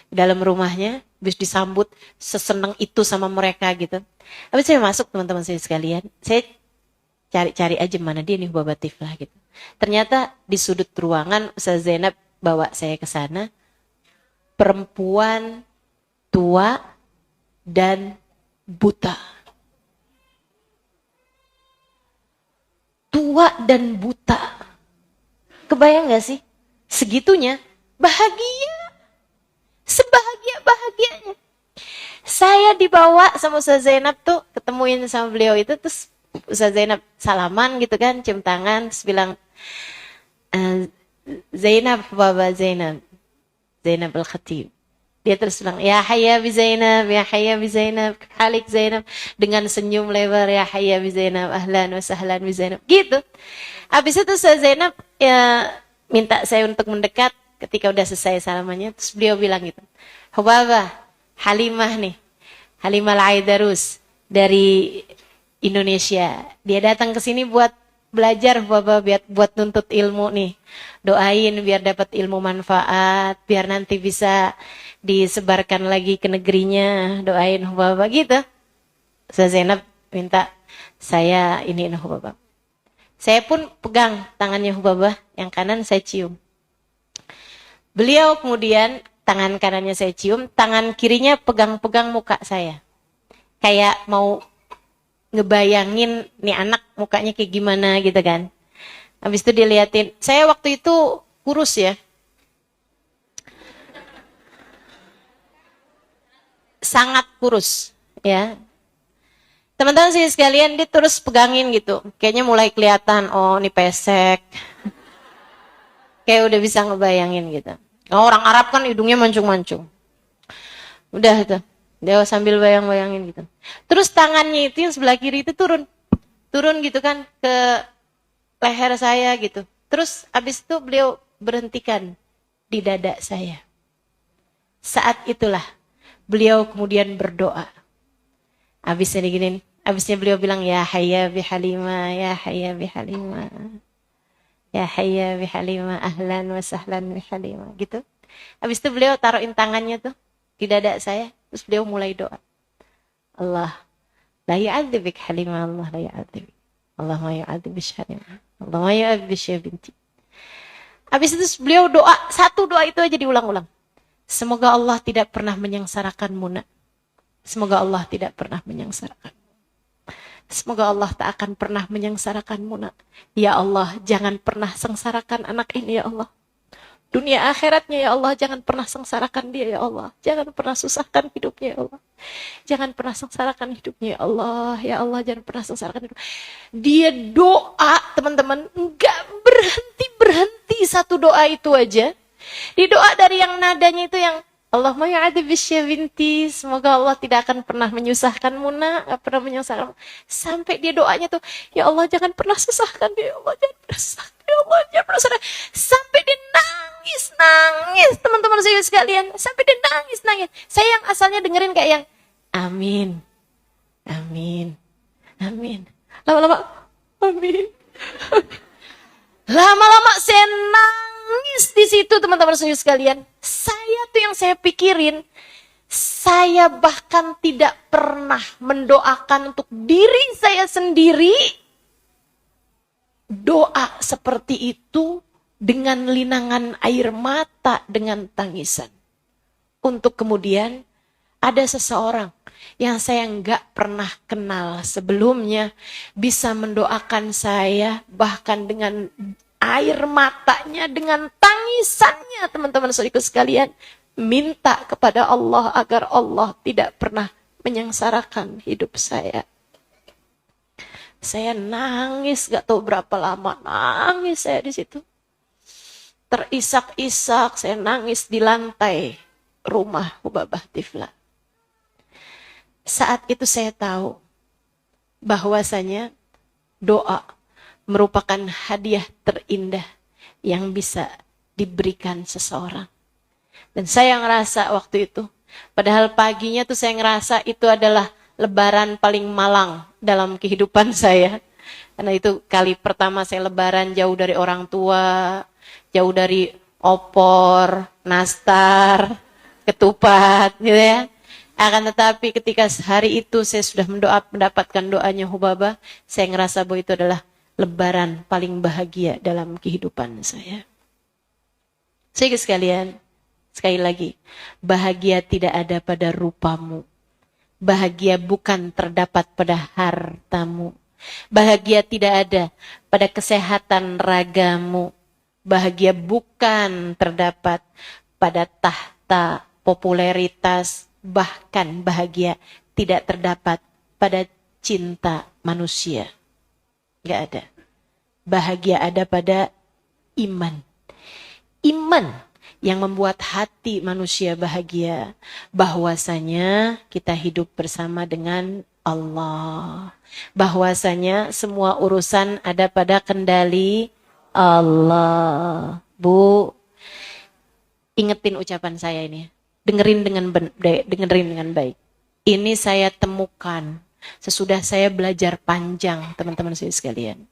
ke dalam rumahnya, habis disambut seseneng itu sama mereka gitu. Habis saya masuk teman-teman saya sekalian, saya cari-cari aja mana dia nih Baba Tiflah gitu. Ternyata di sudut ruangan Ustaz Zainab bawa saya ke sana, perempuan tua dan buta. Tua dan buta. Kebayang gak sih? Segitunya bahagia. Sebahagia-bahagianya. Saya dibawa sama Ustaz Zainab tuh, ketemuin sama beliau itu, terus Ustaz Zainab salaman gitu kan, cium tangan, terus bilang, Zainab, Baba Zainab. Zainab Al-Khatib. Dia terus bilang, ya hayya bi Zainab, ya hayya bi Zainab, halik Zainab. Dengan senyum lebar, ya hayya bi Zainab, ahlan wa sahlan bi Zainab. Gitu. Habis itu Ustaz Zainab ya, minta saya untuk mendekat ketika udah selesai salamannya. Terus beliau bilang gitu, Baba, Halimah nih, Halimah Al-Aidarus dari Indonesia. Dia datang ke sini buat belajar Baba, buat nuntut ilmu nih. Doain biar dapat ilmu manfaat, biar nanti bisa disebarkan lagi ke negerinya. Doain Baba gitu. Ustaz Zainab minta saya ini Baba. Saya pun pegang tangannya Baba, yang kanan saya cium. Beliau kemudian tangan kanannya saya cium, tangan kirinya pegang-pegang muka saya. Kayak mau ngebayangin nih anak mukanya kayak gimana gitu kan. Habis itu diliatin. Saya waktu itu kurus ya. Sangat kurus ya. Teman-teman sih sekalian, dia terus pegangin gitu. Kayaknya mulai kelihatan, oh ini pesek. Kayak udah bisa ngebayangin gitu. Oh, orang Arab kan hidungnya mancung-mancung. Udah itu. Dia sambil bayang-bayangin gitu. Terus tangannya itu yang sebelah kiri itu turun. Turun gitu kan ke leher saya gitu. Terus abis itu beliau berhentikan di dada saya. Saat itulah beliau kemudian berdoa. Abisnya diginin. Abisnya beliau bilang, ya hayya bi Halimah, ya hayya bi Halimah. Ya hayya bi Halimah, ahlan wa sahlan bi Halimah. Gitu. Habis itu beliau taruhin tangannya tuh di dada saya. Terus beliau mulai doa. Allah, la ya'adzibik halimah, Allah la ya'adzibik. Allah ma ya'adzibik halimah. Allah ma ya'adzibik binti. Habis itu beliau doa, satu doa itu aja diulang-ulang. Semoga Allah tidak pernah menyengsarakanmu, nak. Semoga Allah tidak pernah menyengsarakan. Semoga Allah tak akan pernah menyengsarakanmu, nak. Ya Allah, jangan pernah sengsarakan anak ini, ya Allah. Dunia akhiratnya, ya Allah, jangan pernah sengsarakan dia, ya Allah. Jangan pernah susahkan hidupnya, ya Allah. Jangan pernah sengsarakan hidupnya, ya Allah. Ya Allah, jangan pernah sengsarakan hidupnya. Dia doa, teman-teman, enggak berhenti satu doa itu aja. Di doa dari yang nadanya itu yang Allahumma ya'adzibis binti, semoga Allah tidak akan pernah menyusahkanmu, nak, enggak pernah menyusahkanmu. Sampai dia doanya tuh, ya Allah jangan pernah susahkan dia, ya Allah jangan pernah susahkan, ya Allah jangan pernah susahkan. Sampai dia nangis, teman-teman saya sekalian. Sampai dia nangis. Saya yang asalnya dengerin kayak yang amin, amin, amin. Lama-lama, amin. Lama-lama saya nangis di situ, teman-teman saya sekalian. Saya tuh yang saya pikirin, saya bahkan tidak pernah mendoakan untuk diri saya sendiri doa seperti itu dengan linangan air mata, dengan tangisan. Untuk kemudian ada seseorang yang saya nggak pernah kenal sebelumnya bisa mendoakan saya bahkan dengan air matanya, dengan tangisannya, teman-teman saudaraku sekalian, minta kepada Allah agar Allah tidak pernah menyengsarakan hidup saya. Saya nangis, gak tahu berapa lama nangis saya di situ. Terisak-isak, saya nangis di lantai rumah Hubabah Tifla. Saat itu saya tahu bahwasanya doa merupakan hadiah terindah yang bisa diberikan seseorang. Dan saya ngerasa waktu itu, padahal paginya tuh saya ngerasa itu adalah lebaran paling malang dalam kehidupan saya. Karena itu kali pertama saya lebaran jauh dari orang tua, jauh dari opor, nastar, ketupat gitu ya. Akan tetapi ketika hari itu saya sudah mendapatkan doanya Hubabah, saya ngerasa bahwa itu adalah lebaran paling bahagia dalam kehidupan saya. Sehingga sekalian, sekali lagi, bahagia tidak ada pada rupamu. Bahagia bukan terdapat pada hartamu. Bahagia tidak ada pada kesehatan ragamu. Bahagia bukan terdapat pada tahta popularitas. Bahkan bahagia tidak terdapat pada cinta manusia. Gak ada. Bahagia ada pada iman. Iman yang membuat hati manusia bahagia. Bahwasanya kita hidup bersama dengan Allah. Bahwasanya semua urusan ada pada kendali Allah. Bu, ingetin ucapan saya ini. Dengerin dengan baik. Ini saya temukan sesudah saya belajar panjang, teman-teman saya sekalian.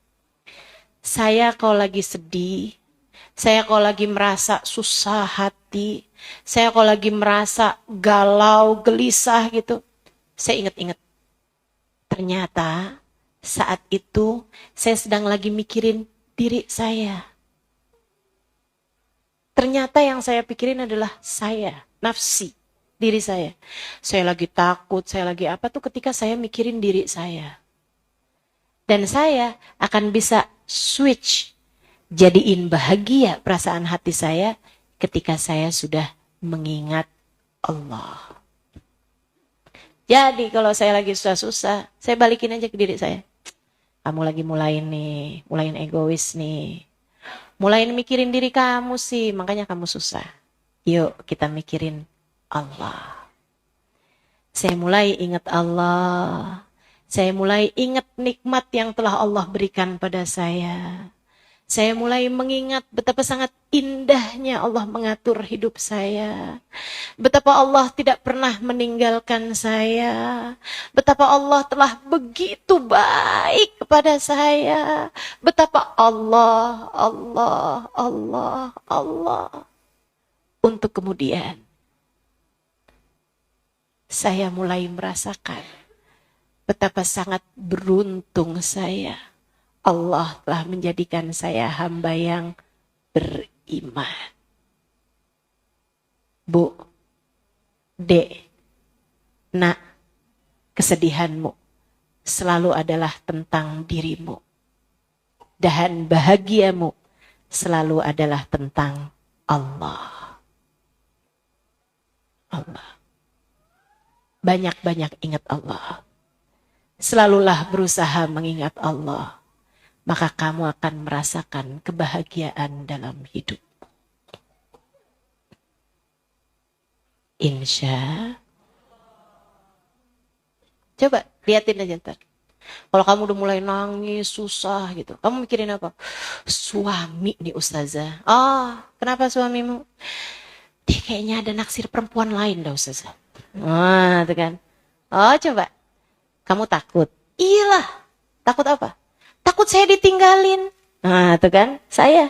Saya kalau lagi sedih, saya kalau lagi merasa susah hati, saya kalau lagi merasa galau, gelisah gitu, saya ingat-ingat. Ternyata saat itu saya sedang lagi mikirin diri saya. Ternyata yang saya pikirin adalah saya, nafsi, diri saya. Saya lagi takut, saya lagi apa tuh ketika saya mikirin diri saya. Dan saya akan bisa switch, jadiin bahagia perasaan hati saya ketika saya sudah mengingat Allah. Jadi kalau saya lagi susah-susah, saya balikin aja ke diri saya. Kamu lagi mulain egois nih. Mulain mikirin diri kamu sih, makanya kamu susah. Yuk kita mikirin Allah. Saya mulai ingat Allah. Saya mulai ingat nikmat yang telah Allah berikan pada saya. Saya mulai mengingat betapa sangat indahnya Allah mengatur hidup saya. Betapa Allah tidak pernah meninggalkan saya. Betapa Allah telah begitu baik kepada saya. Betapa Allah. untuk kemudian saya mulai merasakan betapa sangat beruntung saya. Allah telah menjadikan saya hamba yang beriman. Bu, Dek, Nak, kesedihanmu selalu adalah tentang dirimu. Dan bahagiamu selalu adalah tentang Allah. Allah. Banyak-banyak ingat Allah. Selalulah berusaha mengingat Allah. Maka kamu akan merasakan kebahagiaan dalam hidup. Insya. Coba liatin aja ntar. Kalau kamu udah mulai nangis, susah gitu. Kamu mikirin apa? Suami nih Ustazah. Oh, kenapa suamimu? Dia kayaknya ada naksir perempuan lain dah Ustazah. Wah, itu kan. Oh, coba. Kamu takut? Iyalah. Takut apa? Takut saya ditinggalin. Nah, itu kan. Saya.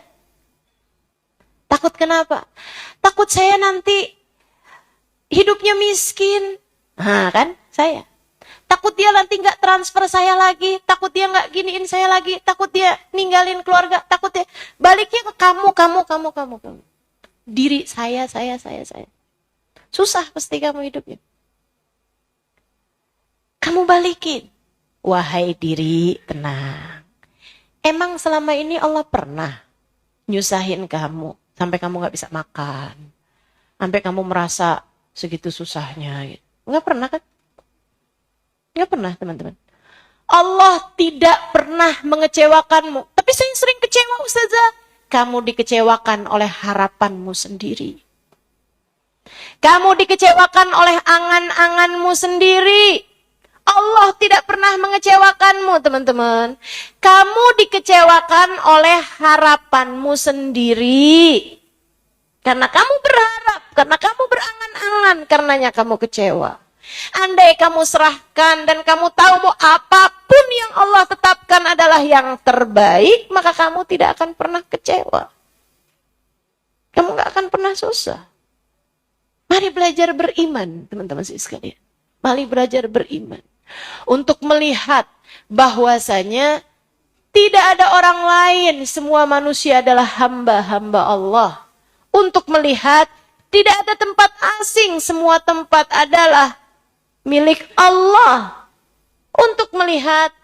Takut kenapa? Takut saya nanti hidupnya miskin. Nah, kan? Saya. Takut dia nanti nggak transfer saya lagi. Takut dia nggak giniin saya lagi. Takut dia ninggalin keluarga. Takut dia baliknya ke kamu. Diri saya. Susah pasti kamu hidupnya. Kamu balikin. Wahai diri, tenang. Emang selama ini Allah pernah nyusahin kamu sampai kamu gak bisa makan. Sampai kamu merasa segitu susahnya. Gak pernah kan? Gak pernah teman-teman. Allah tidak pernah mengecewakanmu. Tapi saya sering kecewa Ustazah. Kamu dikecewakan oleh harapanmu sendiri. Kamu dikecewakan oleh angan-anganmu sendiri. Allah tidak pernah mengecewakanmu, teman-teman. Kamu dikecewakan oleh harapanmu sendiri. Karena kamu berharap, karena kamu berangan-angan, karenanya kamu kecewa. Andai kamu serahkan dan kamu tahu bahwa apapun yang Allah tetapkan adalah yang terbaik, maka kamu tidak akan pernah kecewa. Kamu gak akan pernah susah. Mari belajar beriman, teman-teman sekalian. Mari belajar beriman. Untuk melihat bahwasanya tidak ada orang lain, semua manusia adalah hamba-hamba Allah. Untuk melihat tidak ada tempat asing, semua tempat adalah milik Allah. Untuk melihat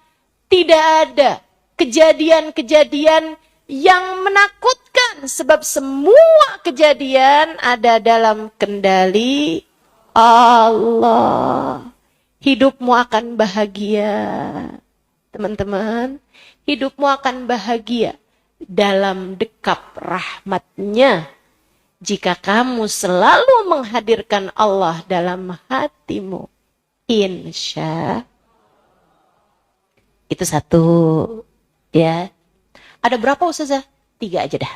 tidak ada kejadian-kejadian yang menakutkan, sebab semua kejadian ada dalam kendali Allah. Hidupmu akan bahagia, teman-teman. Hidupmu akan bahagia dalam dekap rahmat-Nya jika kamu selalu menghadirkan Allah dalam hatimu. Insya. Itu satu. Ya. Ada berapa Ustazah? 3 aja dah.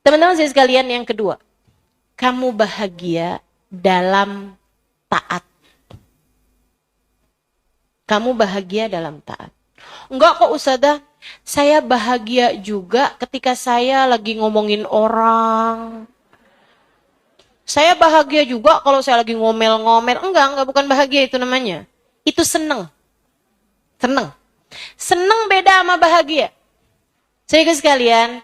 Teman-teman sekalian, yang kedua. Kamu bahagia dalam taat. Kamu bahagia dalam taat. Enggak kok Ustazah, saya bahagia juga ketika saya lagi ngomongin orang. Saya bahagia juga kalau saya lagi ngomel-ngomel. Enggak, bukan bahagia itu namanya. Itu seneng. Seneng beda sama bahagia. Saudara sekalian,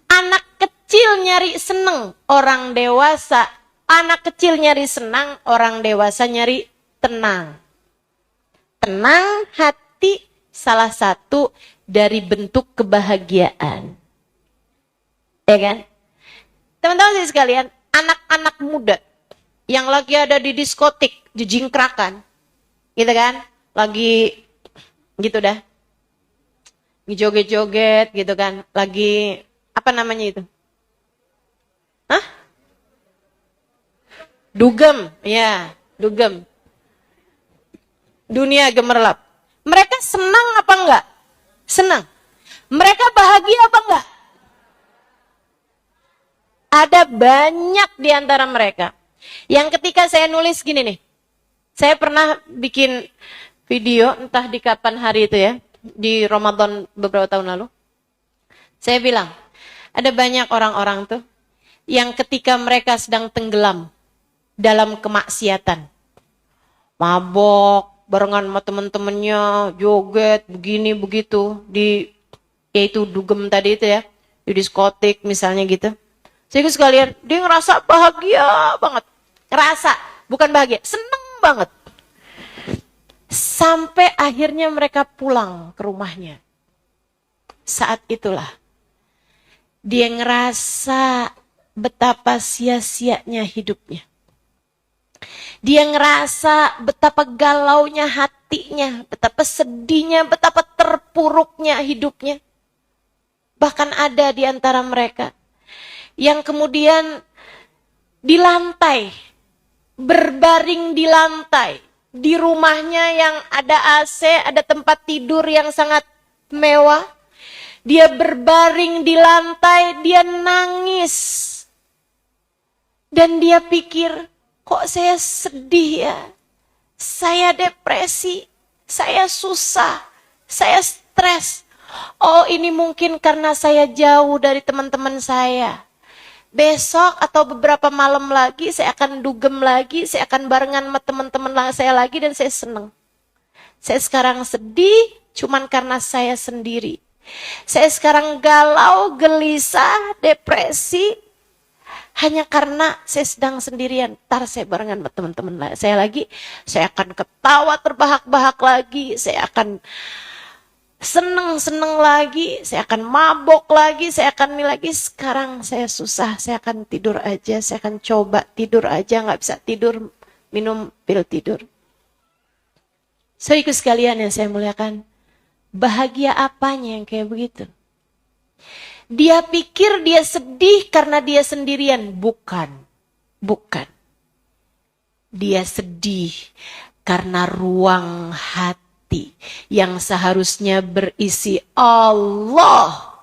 anak kecil nyari seneng, orang dewasa. Anak kecil nyari senang, orang dewasa nyari tenang. Tenang hati salah satu dari bentuk kebahagiaan. Ya kan? Teman-teman sekalian, anak-anak muda yang lagi ada di diskotik, jejingkrakan. Gitu kan? Lagi gitu dah. Joget-joget gitu kan. Lagi apa namanya itu? Hah? Dugem, ya, dugem. Dunia gemerlap. Mereka senang apa enggak? Senang. Mereka bahagia apa enggak? Ada banyak di antara mereka yang ketika saya nulis gini nih. Saya pernah bikin video, entah di kapan hari itu ya, di Ramadan beberapa tahun lalu. Saya bilang, Ada banyak orang-orang tuh yang ketika mereka sedang tenggelam dalam kemaksiatan, mabok, barengan sama temen-temennya, joget, begini, begitu, yaitu dugem tadi itu ya, di diskotik misalnya gitu. Sehingga sekalian, dia ngerasa bahagia banget. Ngerasa, bukan bahagia, seneng banget. Sampai akhirnya mereka pulang ke rumahnya. Saat itulah dia ngerasa betapa sia-sianya hidupnya. Dia ngerasa betapa galaunya hatinya, betapa sedihnya, betapa terpuruknya hidupnya. Bahkan ada di antara mereka yang kemudian di lantai, berbaring di lantai, di rumahnya yang ada AC, ada tempat tidur yang sangat mewah. Dia berbaring di lantai, dia nangis. Dan dia pikir, kok saya sedih ya? Saya depresi, saya susah, saya stres. Oh, ini mungkin karena saya jauh dari teman-teman saya. Besok atau beberapa malam lagi saya akan dugem lagi, saya akan barengan sama teman-teman saya lagi dan saya senang. Saya sekarang sedih cuman karena saya sendiri. Saya sekarang galau, gelisah, depresi hanya karena saya sedang sendirian. Ntar saya barengan sama teman-teman saya lagi, saya akan ketawa terbahak-bahak lagi, saya akan seneng-seneng lagi, saya akan mabok lagi, saya akan ini lagi. Sekarang saya susah, saya akan tidur aja, saya akan coba tidur aja, nggak bisa tidur, minum pil tidur. Saudaraku sekalian yang saya muliakan, bahagia apanya yang kayak begitu? Dia pikir dia sedih karena dia sendirian. Bukan. Dia sedih karena ruang hati yang seharusnya berisi Allah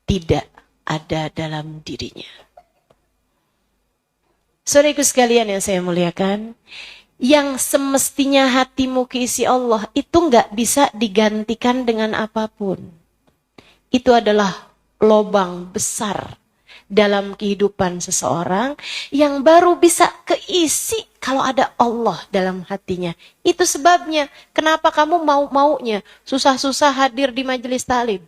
tidak ada dalam dirinya. Saudaraku sekalian yang saya muliakan, yang semestinya hatimu keisi Allah itu nggak bisa digantikan dengan apapun. Itu adalah lobang besar dalam kehidupan seseorang yang baru bisa keisi kalau ada Allah dalam hatinya. Itu sebabnya kenapa kamu maunya susah-susah hadir di majelis taklim.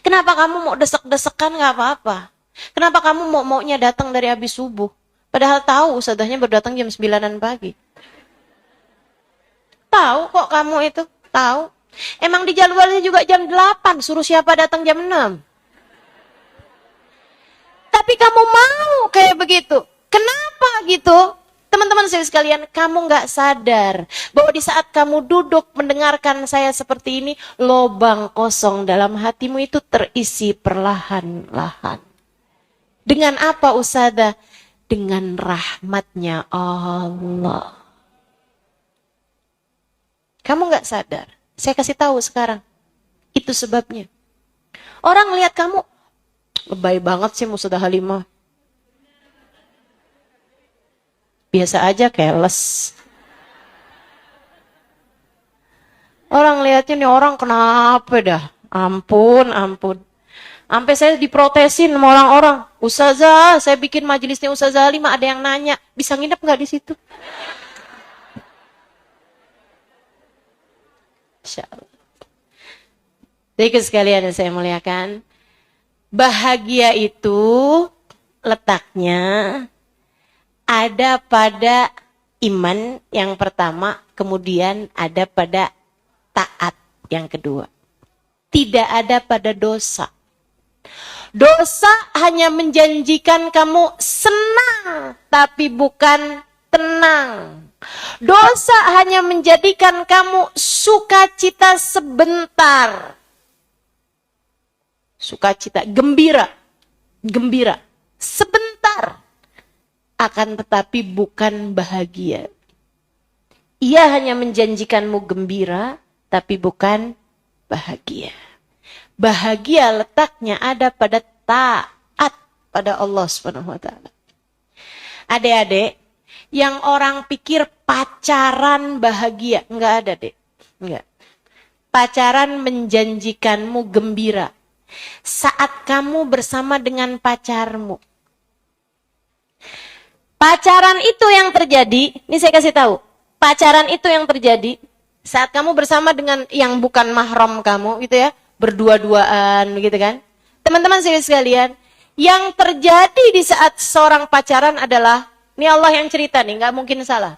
Kenapa kamu mau desek-desekan nggak apa-apa. Kenapa kamu maunya datang dari habis subuh. Padahal tahu ustadzahnya baru datang jam 9 pagi. Tahu kok kamu itu, tahu. Emang di jadwalnya juga jam 8, suruh siapa datang jam 6. Tapi kamu mau kayak begitu. Kenapa gitu? Teman-teman saya sekalian, kamu nggak sadar bahwa di saat kamu duduk mendengarkan saya seperti ini, lobang kosong dalam hatimu itu terisi perlahan-lahan. Dengan apa Ustazah? Dengan rahmatnya Allah. Kamu nggak sadar. Saya kasih tahu sekarang. Itu sebabnya. Orang lihat kamu, lebay banget sih Ustazah Halimah. Biasa aja, keles. Orang lihatnya nih orang kenapa dah? Ampun. Sampai saya diprotesin sama orang-orang. Ustazah, saya bikin majelisnya Ustazah Halimah, ada yang nanya, bisa nginep nggak di situ? Insyaallah. Jadi sekalian yang saya muliakan, bahagia itu letaknya ada pada iman yang pertama, kemudian ada pada taat yang kedua. Tidak ada pada dosa. Dosa hanya menjanjikan kamu senang, tapi bukan tenang. Dosa hanya menjadikan kamu sukacita sebentar. Sukacita, gembira sebentar. Akan tetapi bukan bahagia. Ia hanya menjanjikanmu gembira, tapi bukan bahagia. Bahagia letaknya ada pada taat pada Allah SWT. Adik-adik, yang orang pikir pacaran bahagia. Enggak ada, Dek. Enggak. Pacaran menjanjikanmu gembira, Saat kamu bersama dengan pacarmu. Pacaran itu yang terjadi, ini saya kasih tahu. Pacaran itu yang terjadi saat kamu bersama dengan yang bukan mahram kamu gitu ya, berdua-duaan gitu kan. Teman-teman sekalian, yang terjadi di saat seorang pacaran adalah, ini Allah yang cerita nih, nggak mungkin salah.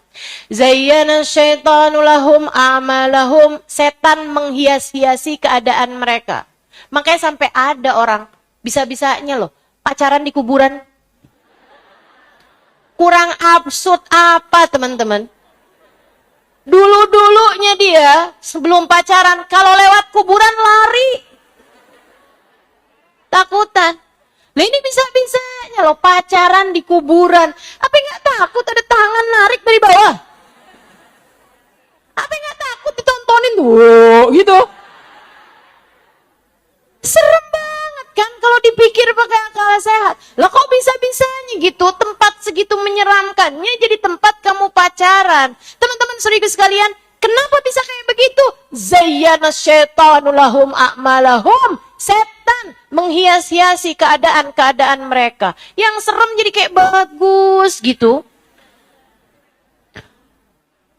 Zayyana syaitanu lahum a'malahum, setan menghias-hiasi keadaan mereka. Makanya sampai ada orang bisa-bisanya loh pacaran di kuburan. Kurang absurd apa teman-teman? Dulu-dulunya dia sebelum pacaran kalau lewat kuburan lari. Takutan. Lah ini bisa-bisanya loh pacaran di kuburan. Apa nggak takut ada tangan narik dari bawah? Apa nggak takut ditontonin tuh gitu? Serem banget kan kalau dipikir pakai akal sehat. Lah kok bisa-bisanya gitu tempat segitu menyeramkannya jadi tempat kamu pacaran. Teman-teman saudara sekalian, kenapa bisa kayak begitu? Zayyana syaitanu lahum a'malahum. Setan menghias-hiasi keadaan-keadaan mereka. Yang serem jadi kayak bagus gitu.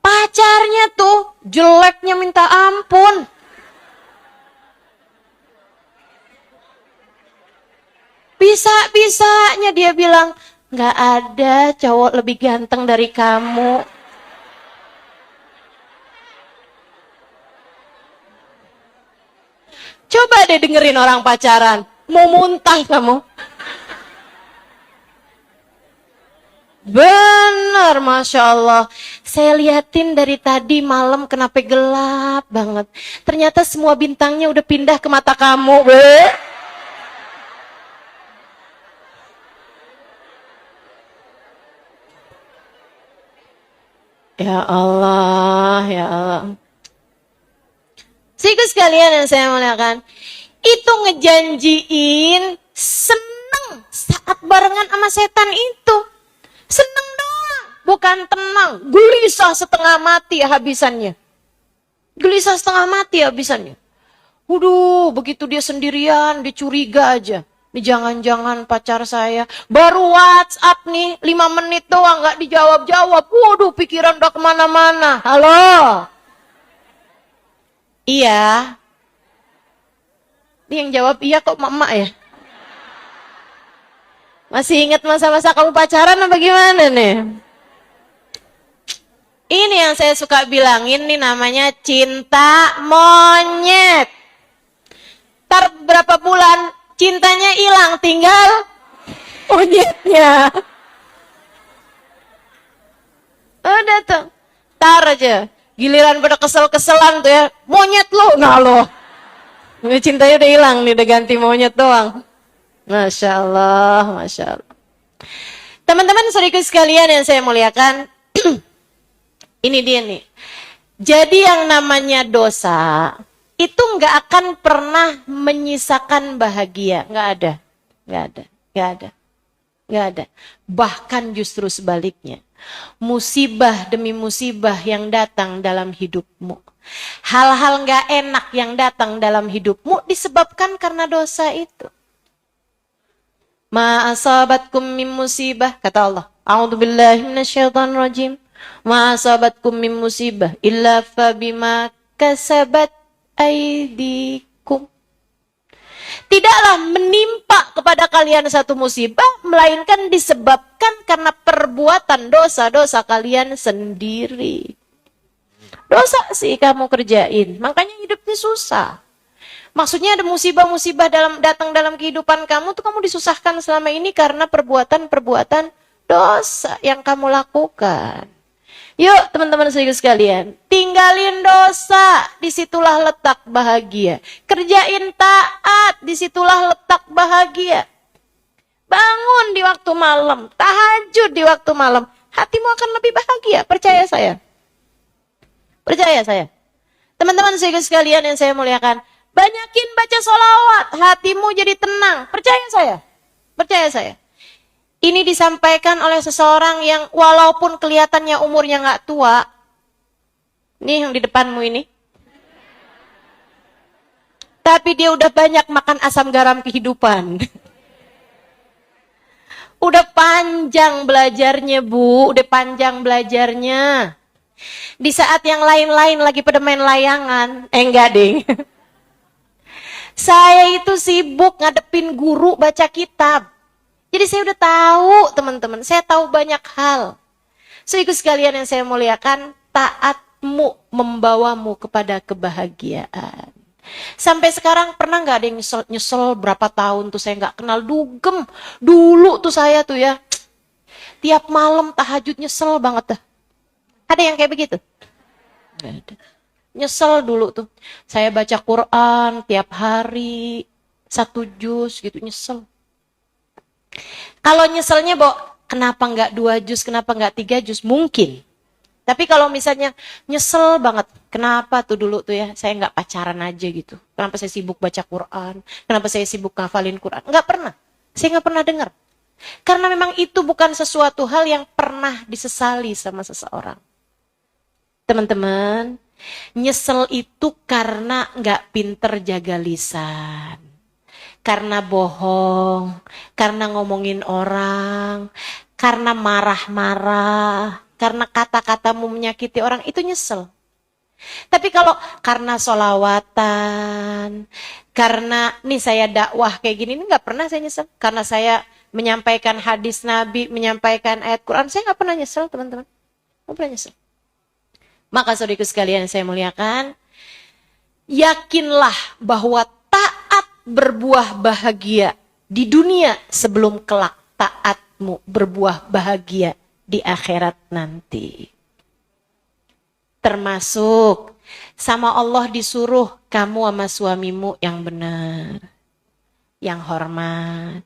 Pacarnya tuh jeleknya minta ampun. Bisa-bisanya dia bilang, nggak ada cowok lebih ganteng dari kamu. Coba deh dengerin orang pacaran, mau muntah kamu. Benar, Masya Allah. Saya liatin dari tadi malam kenapa gelap banget. Ternyata semua bintangnya udah pindah ke mata kamu. Ya Allah, ya Allah. Sikus sekalian yang saya muliakan, itu ngejanjiin seneng saat barengan sama setan itu. Seneng doang, bukan tenang. Gelisah setengah mati habisannya. Gelisah setengah mati habisannya. Waduh, begitu dia sendirian, dia curiga aja. Ini jangan-jangan pacar saya baru WhatsApp nih 5 menit doang gak dijawab-jawab. Waduh, pikiran udah kemana-mana. Halo? Iya. Ini yang jawab iya kok emak-emak ya? Masih ingat masa-masa kamu pacaran apa gimana nih? Ini yang saya suka bilangin nih namanya cinta monyet. Ntar berapa bulan cintanya hilang, tinggal monyetnya. Udah tuh, tar aja. Giliran pada kesel-keselan tuh ya, monyet lo, nah lo. Cintanya udah hilang nih, udah ganti monyet doang. Masya Allah, Masya Allah. Teman-teman saudaraku sekalian yang saya muliakan, ini dia nih. Jadi yang namanya dosa, itu nggak akan pernah menyisakan bahagia. Nggak ada, nggak ada, nggak ada, nggak ada. Bahkan justru sebaliknya. Musibah demi musibah yang datang dalam hidupmu. Hal-hal nggak enak yang datang dalam hidupmu disebabkan karena dosa itu. Ma asabatkum min musibah, kata Allah. A'udzubillahi minasyaitonirrajim. Ma asabatkum min musibah illa fabima kasabat aidikum. Tidaklah menimpa kepada kalian satu musibah, melainkan disebabkan karena perbuatan dosa-dosa kalian sendiri. Dosa sih kamu kerjain, makanya hidupnya susah. Maksudnya ada musibah-musibah datang dalam kehidupan kamu, tuh kamu disusahkan selama ini karena perbuatan-perbuatan dosa yang kamu lakukan. Yuk teman-teman sekalian, tinggalin dosa, disitulah letak bahagia. Kerjain taat, disitulah letak bahagia. Bangun di waktu malam, tahajud di waktu malam, hatimu akan lebih bahagia, percaya saya. Percaya saya. Teman-teman sekalian yang saya muliakan, banyakin baca sholawat, hatimu jadi tenang, percaya saya. Percaya saya. Ini disampaikan oleh seseorang yang walaupun kelihatannya umurnya nggak tua. Nih yang di depanmu ini. Tapi dia udah banyak makan asam garam kehidupan. Udah panjang belajarnya, Bu. Udah panjang belajarnya. Di saat yang lain-lain lagi pada main layangan. Enggak, ding. Saya itu sibuk ngadepin guru baca kitab. Jadi saya udah tahu, teman-teman. Saya tahu banyak hal. So, ikut sekalian yang saya muliakan, taatmu membawamu kepada kebahagiaan. Sampai sekarang pernah nggak ada yang nyesel berapa tahun tuh saya nggak kenal dugem. Dulu tuh saya tuh ya, tiap malam tahajud nyesel banget dah. Ada yang kayak begitu? Nggak ada. Nyesel dulu tuh. Saya baca Quran tiap hari, 1 juz gitu, nyesel. Kalau nyeselnya, kenapa nggak 2 juz, kenapa nggak 3 juz? Mungkin. Tapi kalau misalnya nyesel banget, kenapa tuh dulu tuh ya, saya nggak pacaran aja gitu. Kenapa saya sibuk baca Quran? Kenapa saya sibuk ngafalin Quran? Nggak pernah. Saya nggak pernah dengar. Karena memang itu bukan sesuatu hal yang pernah disesali sama seseorang. Teman-teman, nyesel itu karena nggak pinter jaga lisan. Karena bohong, karena ngomongin orang, karena marah-marah, karena kata-katamu menyakiti orang, itu nyesel. Tapi kalau karena solawatan, karena nih saya dakwah kayak gini, ini nggak pernah saya nyesel. Karena saya menyampaikan hadis Nabi, menyampaikan ayat Quran, saya nggak pernah nyesel, teman-teman. Nggak pernah nyesel. Maka saudaraku sekalian yang saya muliakan, yakinlah bahwa taat berbuah bahagia di dunia sebelum kelak taatmu berbuah bahagia di akhirat nanti. Termasuk sama Allah disuruh kamu sama suamimu yang benar, yang hormat,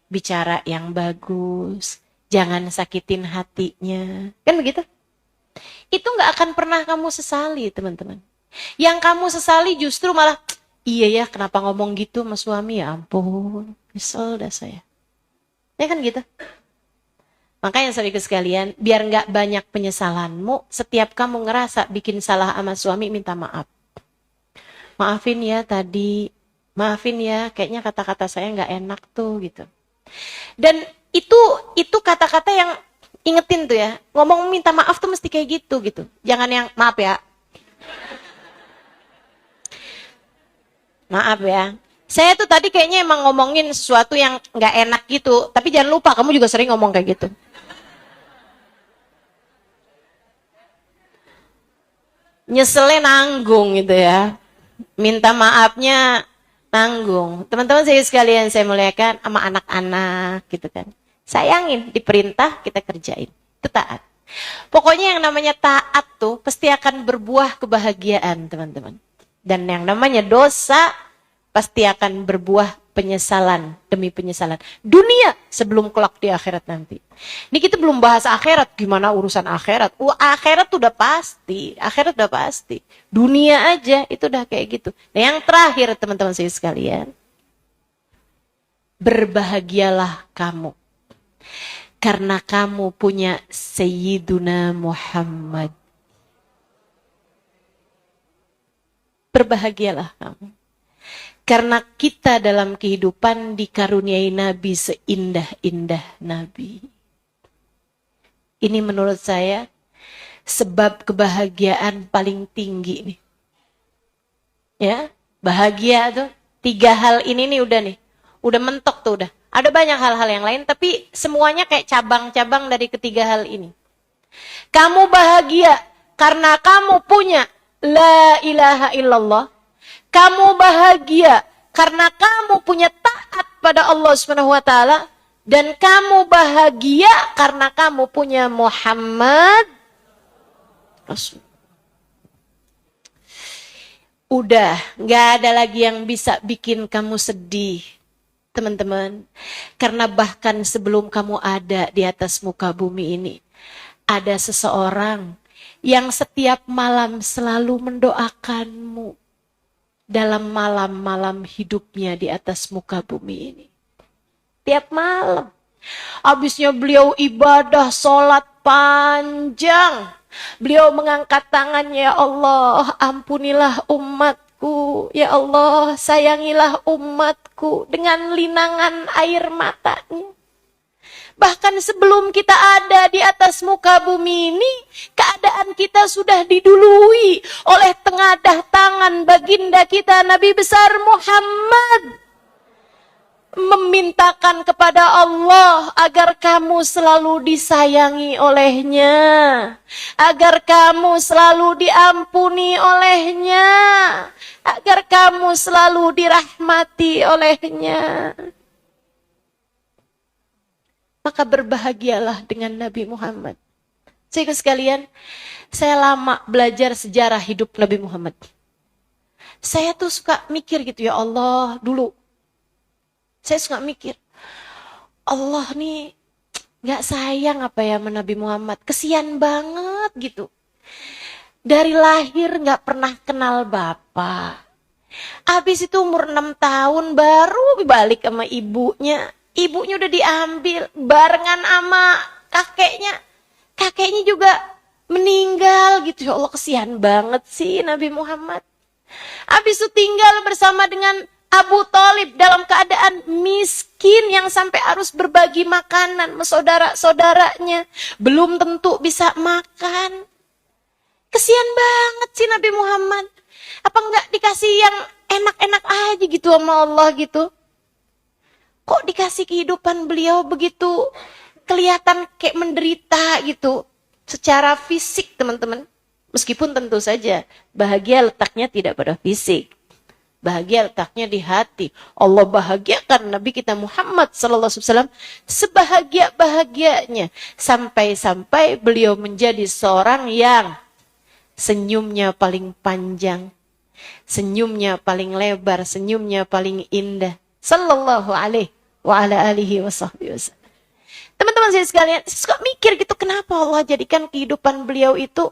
bicara yang bagus, jangan sakitin hatinya. Kan begitu? Itu gak akan pernah kamu sesali, teman-teman. Yang kamu sesali justru malah, iya ya kenapa ngomong gitu sama suami, ya ampun, nyesel dah saya. Ya kan gitu. Makanya saudaraku sekalian, biar gak banyak penyesalanmu, setiap kamu ngerasa bikin salah sama suami, minta maaf. Maafin ya tadi, maafin ya kayaknya kata-kata saya gak enak tuh gitu. Dan itu kata-kata yang ingetin tuh ya, ngomong minta maaf tuh mesti kayak gitu. Jangan yang maaf ya. Maaf ya. Saya tuh tadi kayaknya emang ngomongin sesuatu yang gak enak gitu. Tapi jangan lupa, kamu juga sering ngomong kayak gitu. Nyeselnya nanggung gitu ya. Minta maafnya nanggung. Teman-teman saya sekalian, saya muliakan sama anak-anak gitu kan. Sayangin, diperintah kita kerjain. Itu taat. Pokoknya yang namanya taat tuh pasti akan berbuah kebahagiaan, teman-teman. Dan yang namanya dosa pasti akan berbuah penyesalan demi penyesalan. Dunia sebelum kelak di akhirat nanti. Ini kita belum bahas akhirat, gimana urusan akhirat. Akhirat tuh udah pasti, akhirat udah pasti. Dunia aja itu udah kayak gitu. Nah yang terakhir teman-teman saya sekalian, berbahagialah kamu. Karena kamu punya Sayyiduna Muhammad. Berbahagialah kamu. Karena kita dalam kehidupan dikaruniai Nabi seindah-indah Nabi. Ini menurut saya sebab kebahagiaan paling tinggi nih. Ya, bahagia tuh 3 hal ini nih udah nih. Udah mentok tuh udah. Ada banyak hal-hal yang lain, tapi semuanya kayak cabang-cabang dari ketiga hal ini. Kamu bahagia karena kamu punya la ilaha illallah. Kamu bahagia karena kamu punya taat pada Allah Subhanahu wa taala, dan kamu bahagia karena kamu punya Muhammad Rasul. Udah, nggak ada lagi yang bisa bikin kamu sedih. Teman-teman, karena bahkan sebelum kamu ada di atas muka bumi ini, ada seseorang yang setiap malam selalu mendoakanmu dalam malam-malam hidupnya di atas muka bumi ini. Tiap malam. Habisnya beliau ibadah, sholat panjang. Beliau mengangkat tangannya, ya Allah, ampunilah umatku. umatku. Ya Allah, sayangilah umatku dengan linangan air matanya. Bahkan sebelum kita ada di atas muka bumi ini, keadaan kita sudah didului oleh tengadah tangan baginda kita Nabi besar Muhammad. Memintakan kepada Allah agar kamu selalu disayangi olehnya, agar kamu selalu diampuni olehnya, agar kamu selalu dirahmati olehnya. Maka berbahagialah dengan Nabi Muhammad. Saudara sekalian, saya lama belajar sejarah hidup Nabi Muhammad. Saya tuh suka mikir gitu, ya Allah, dulu saya suka mikir, Allah nih gak sayang apa ya sama Nabi Muhammad. Kesian banget gitu. Dari lahir gak pernah kenal bapak. Habis itu umur 6 tahun baru balik sama ibunya. Ibunya udah diambil barengan sama kakeknya. Kakeknya juga meninggal gitu. Ya Allah, kesian banget sih Nabi Muhammad. Habis itu tinggal bersama dengan Abu Thalib dalam keadaan miskin yang sampai harus berbagi makanan sama saudara-saudaranya. Belum tentu bisa makan. Kesian banget sih Nabi Muhammad. Apa enggak dikasih yang enak-enak aja gitu sama Allah gitu? Kok dikasih kehidupan beliau begitu kelihatan kayak menderita gitu secara fisik, teman-teman. Meskipun tentu saja bahagia letaknya tidak pada fisik. Bahagia letaknya di hati. Allah bahagiakan Nabi kita Muhammad SAW sebahagia-bahagianya. Sampai-sampai beliau menjadi seorang yang senyumnya paling panjang. Senyumnya paling lebar. Senyumnya paling indah. Sallallahu alaihi wa ala alihi wa sahbihi wasallam. Teman-teman saya sekalian, saya suka mikir gitu, kenapa Allah jadikan kehidupan beliau itu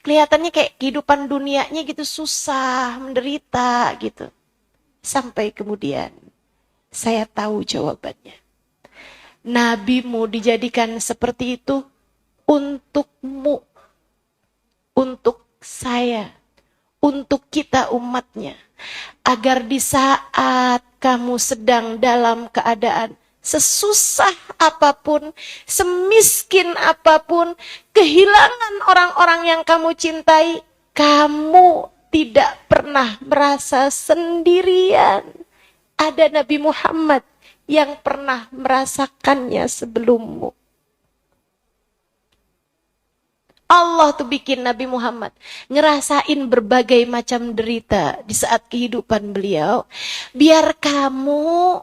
kelihatannya kayak kehidupan dunianya gitu susah, menderita gitu. Sampai kemudian saya tahu jawabannya. Nabimu dijadikan seperti itu untukmu, untuk saya, untuk kita umatnya. Agar di saat kamu sedang dalam keadaan sesusah apapun, semiskin apapun, kehilangan orang-orang yang kamu cintai, kamu tidak pernah merasa sendirian. Ada Nabi Muhammad yang pernah merasakannya sebelummu. Allah tuh bikin Nabi Muhammad ngerasain berbagai macam derita di saat kehidupan beliau. Biar kamu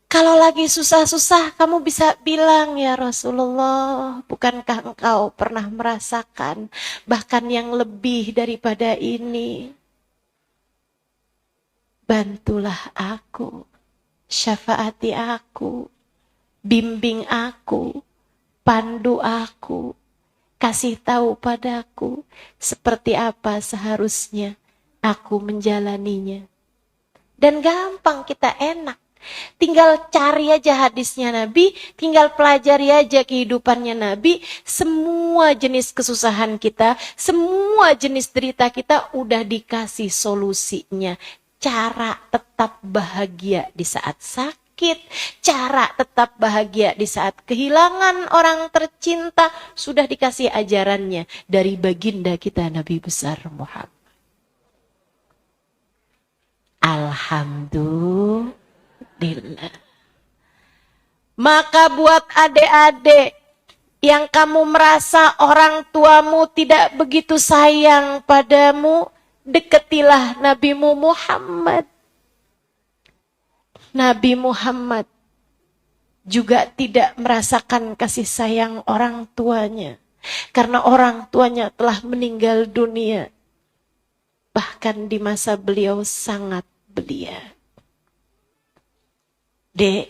kalau lagi susah-susah, kamu bisa bilang, ya Rasulullah, bukankah engkau pernah merasakan bahkan yang lebih daripada ini? Bantulah aku, syafaati aku, bimbing aku, pandu aku, kasih tahu padaku seperti apa seharusnya aku menjalaninya. Dan gampang, kita enak. Tinggal cari aja hadisnya Nabi, tinggal pelajari aja kehidupannya Nabi. Semua jenis kesusahan kita, semua jenis derita kita udah dikasih solusinya. Cara tetap bahagia di saat sakit, cara tetap bahagia di saat kehilangan orang tercinta, sudah dikasih ajarannya dari baginda kita Nabi besar Muhammad. Alhamdulillah. Maka buat adik-adik yang kamu merasa orang tuamu tidak begitu sayang padamu, deketilah Nabimu Muhammad. Nabi Muhammad juga tidak merasakan kasih sayang orang tuanya, karena orang tuanya telah meninggal dunia. Bahkan di masa beliau sangat belia. Dek,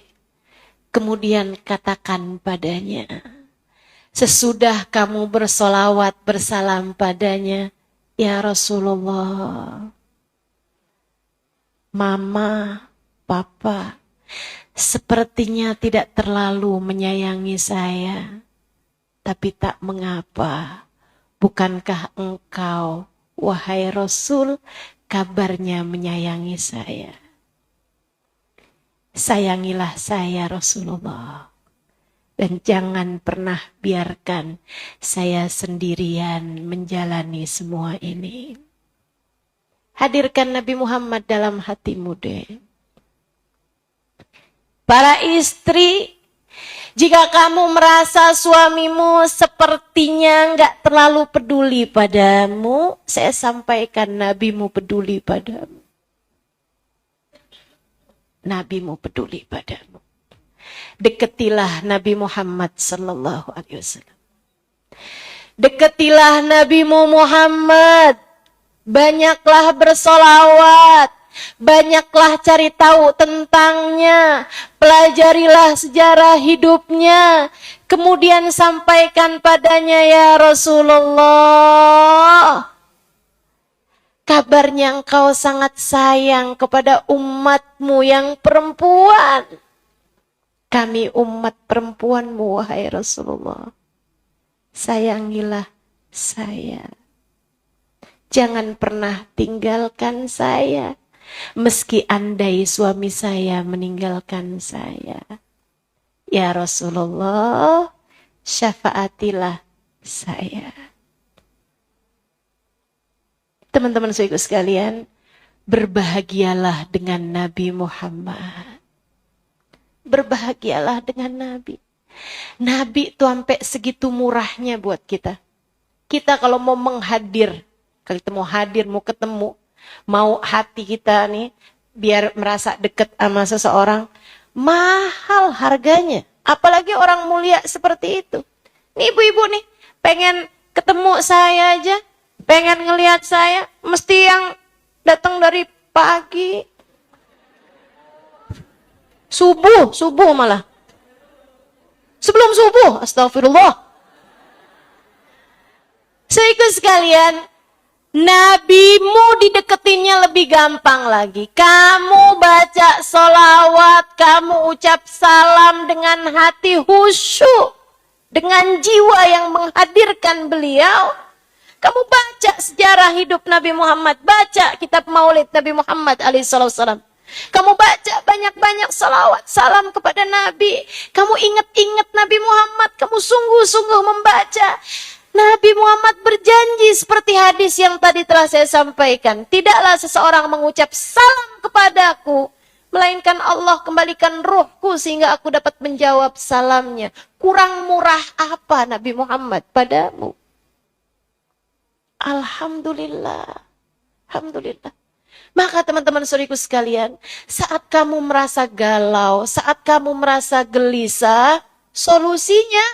kemudian katakan padanya, sesudah kamu bersolawat bersalam padanya, ya Rasulullah, Mama, Papa, sepertinya tidak terlalu menyayangi saya. Tapi tak mengapa, bukankah engkau, wahai Rasul, kabarnya menyayangi saya. Sayangilah saya Rasulullah. Dan jangan pernah biarkan saya sendirian menjalani semua ini. Hadirkan Nabi Muhammad dalam hatimu deh. Para istri, jika kamu merasa suamimu sepertinya nggak terlalu peduli padamu, saya sampaikan nabimu peduli padamu. Nabimu peduli padamu. Deketilah Nabi Muhammad sallallahu alaihi wasallam. Deketilah Nabimu Muhammad. Banyaklah bersolawat. Banyaklah cari tahu tentangnya. Pelajarilah sejarah hidupnya. Kemudian sampaikan padanya, ya Rasulullah, kabarnya engkau sangat sayang kepada umatmu yang perempuan. Kami umat perempuanmu, wahai Rasulullah. Sayangilah saya. Jangan pernah tinggalkan saya. Meski andai suami saya meninggalkan saya. Ya Rasulullah, syafaatilah saya. Teman-teman saudaraku sekalian, berbahagialah dengan Nabi Muhammad. Berbahagialah dengan Nabi. Nabi itu sampai segitu murahnya buat kita. Kita kalau mau menghadir, kalau kita mau hadir, mau ketemu, mau hati kita nih biar merasa dekat sama seseorang, mahal harganya. Apalagi orang mulia seperti itu. Nih ibu-ibu nih, pengen ketemu saya aja, pengen ngelihat saya, mesti yang datang dari pagi. Subuh malah. Sebelum subuh, astagfirullah. Saudaraku sekalian, nabimu dideketinnya lebih gampang lagi. Kamu baca sholawat, kamu ucap salam dengan hati khusyuk, dengan jiwa yang menghadirkan beliau. Kamu baca sejarah hidup Nabi Muhammad, baca kitab Maulid Nabi Muhammad alaihissalam. Kamu baca banyak-banyak salawat, salam kepada Nabi. Kamu ingat-ingat Nabi Muhammad, kamu sungguh-sungguh membaca. Nabi Muhammad berjanji seperti hadis yang tadi telah saya sampaikan. Tidaklah seseorang mengucap salam kepadaku, melainkan Allah kembalikan ruhku sehingga aku dapat menjawab salamnya. Kurang murah apa Nabi Muhammad padamu? Alhamdulillah. Alhamdulillah. Maka teman-teman saudariku sekalian, saat kamu merasa galau, saat kamu merasa gelisah, solusinya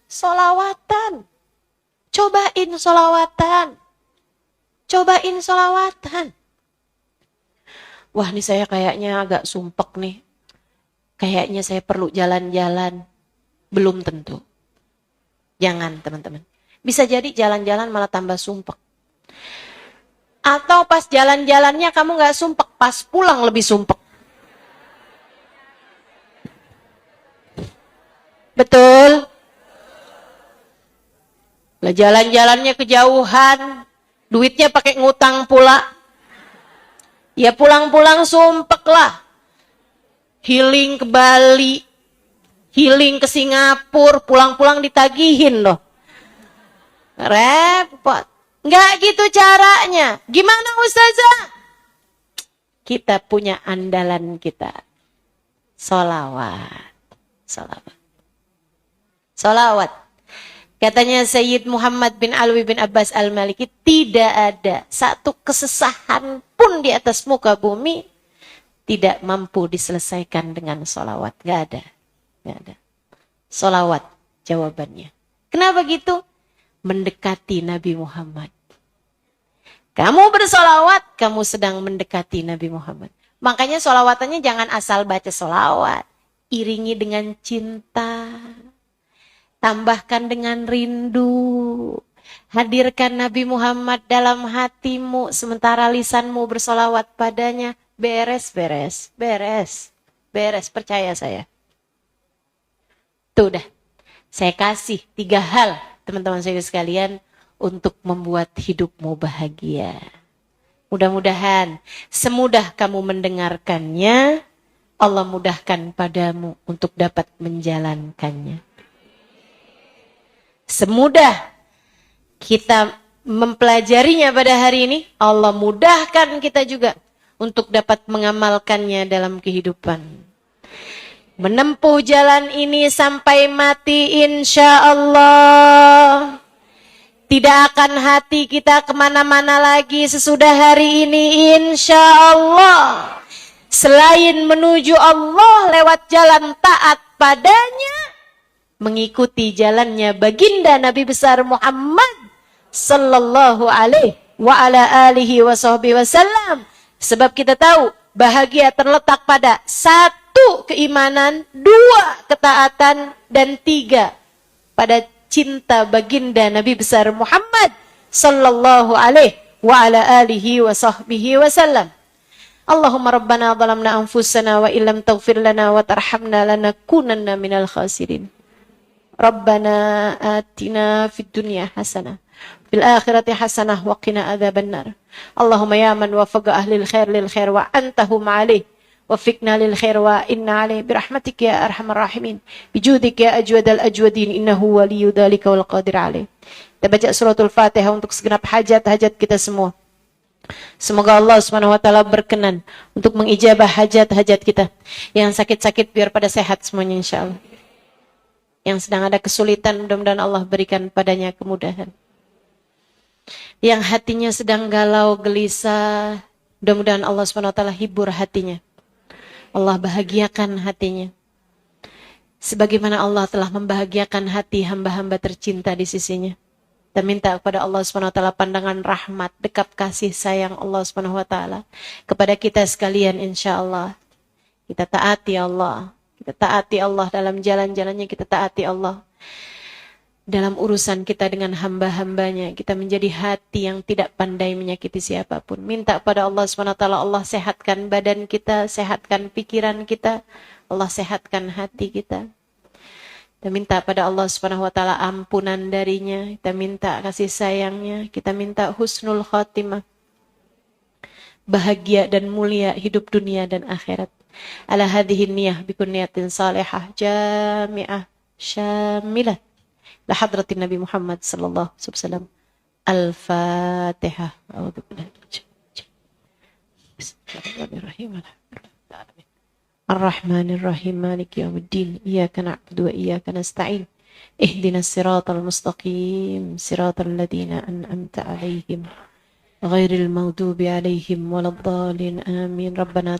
sholawatan. Cobain sholawatan. Cobain sholawatan. Wah, ini saya kayaknya agak sumpek nih. Kayaknya saya perlu jalan-jalan. Belum tentu. Jangan teman-teman. Bisa jadi jalan-jalan malah tambah sumpek. Atau pas jalan-jalannya kamu gak sumpek, pas pulang lebih sumpek. Betul? Lah jalan-jalannya kejauhan, duitnya pakai ngutang pula. Ya pulang-pulang sumpek lah. Healing ke Bali, healing ke Singapura, pulang-pulang ditagihin loh. Repot. Nggak gitu caranya. Gimana Ustazah? Kita punya andalan kita. Sholawat. Sholawat. Sholawat. Katanya Sayyid Muhammad bin Alwi bin Abbas Al-Maliki, tidak ada satu kesesahan pun di atas muka bumi tidak mampu diselesaikan dengan sholawat. Nggak ada. Nggak ada. Sholawat jawabannya. Kenapa gitu? Mendekati Nabi Muhammad. Kamu bersolawat, kamu sedang mendekati Nabi Muhammad. Makanya solawatannya jangan asal baca solawat. Iringi dengan cinta. Tambahkan dengan rindu. Hadirkan Nabi Muhammad dalam hatimu. Sementara lisanmu bersolawat padanya. Beres. Percaya saya. Tuh dah. Saya kasih 3 hal. Teman-teman saya sekalian, untuk membuat hidupmu bahagia. Mudah-mudahan semudah kamu mendengarkannya, Allah mudahkan padamu untuk dapat menjalankannya. Semudah kita mempelajarinya pada hari ini, Allah mudahkan kita juga untuk dapat mengamalkannya dalam kehidupan. Menempuh jalan ini sampai mati insya Allah. Tidak akan hati kita kemana-mana lagi sesudah hari ini insya Allah. Selain menuju Allah lewat jalan taat padanya, mengikuti jalannya baginda Nabi besar Muhammad sallallahu alaihi wa ala alihi wa sahbihi wasallam. Sebab kita tahu bahagia terletak pada 1, keimanan, 2, ketaatan, dan 3, pada cinta baginda Nabi besar Muhammad sallallahu alaihi wa ala alihi wa sahbihi wasallam. Allahumma rabbana zalamna anfusana wa illam taghfir lana wa tarhamna lanakunanna minal khasirin. Rabbana atina fid dunya hasanah fil akhirati hasanah wa qina adzabannar. Allahumma ya man wafaqa ahlil khair lil khair wa antahum alaih وفقنا للخير وإن عليه برحمتك يا أرحم الراحمين بجودك يا أجود الأجودين إنه ولي ذلك والقادر عليه. Kita baca suratul Fatihah untuk segenap hajat-hajat kita semua. Semoga Allah SWT berkenan untuk mengijabah hajat-hajat kita. Yang sakit-sakit biar pada sehat semuanya insyaAllah. Yang sedang ada kesulitan, mudah-mudahan Allah berikan padanya kemudahan. Yang hatinya sedang galau, gelisah, mudah-mudahan Allah SWT hibur hatinya. Allah bahagiakan hatinya. Sebagaimana Allah telah membahagiakan hati hamba-hamba tercinta di sisinya. Kita minta kepada Allah SWT pandangan rahmat, dekap kasih sayang Allah SWT kepada kita sekalian insya Allah. Kita taati Allah. Kita taati Allah dalam jalan-jalannya, kita taati Allah. Dalam urusan kita dengan hamba-hambanya, kita menjadi hati yang tidak pandai menyakiti siapapun. Minta pada Allah SWT, Allah sehatkan badan kita, sehatkan pikiran kita, Allah sehatkan hati kita. Kita minta pada Allah SWT ampunan darinya, kita minta kasih sayangnya, kita minta husnul khatimah, bahagia dan mulia hidup dunia dan akhirat. Ala hadhihi niyah bikun niyatin salihah jami'ah syamilah لحضرة النبي محمد صلى الله عليه وسلم. الفاتحة. أعوذ بالله من الشيطان الرجيم. الرحمن الرحيم مالك يوم الدين إياك نعبد وإياك نستعين اهدنا الصراط المستقيم صراط الذين أنعمت عليهم غير المغضوب عليهم ولا الضالين آمين. ربنا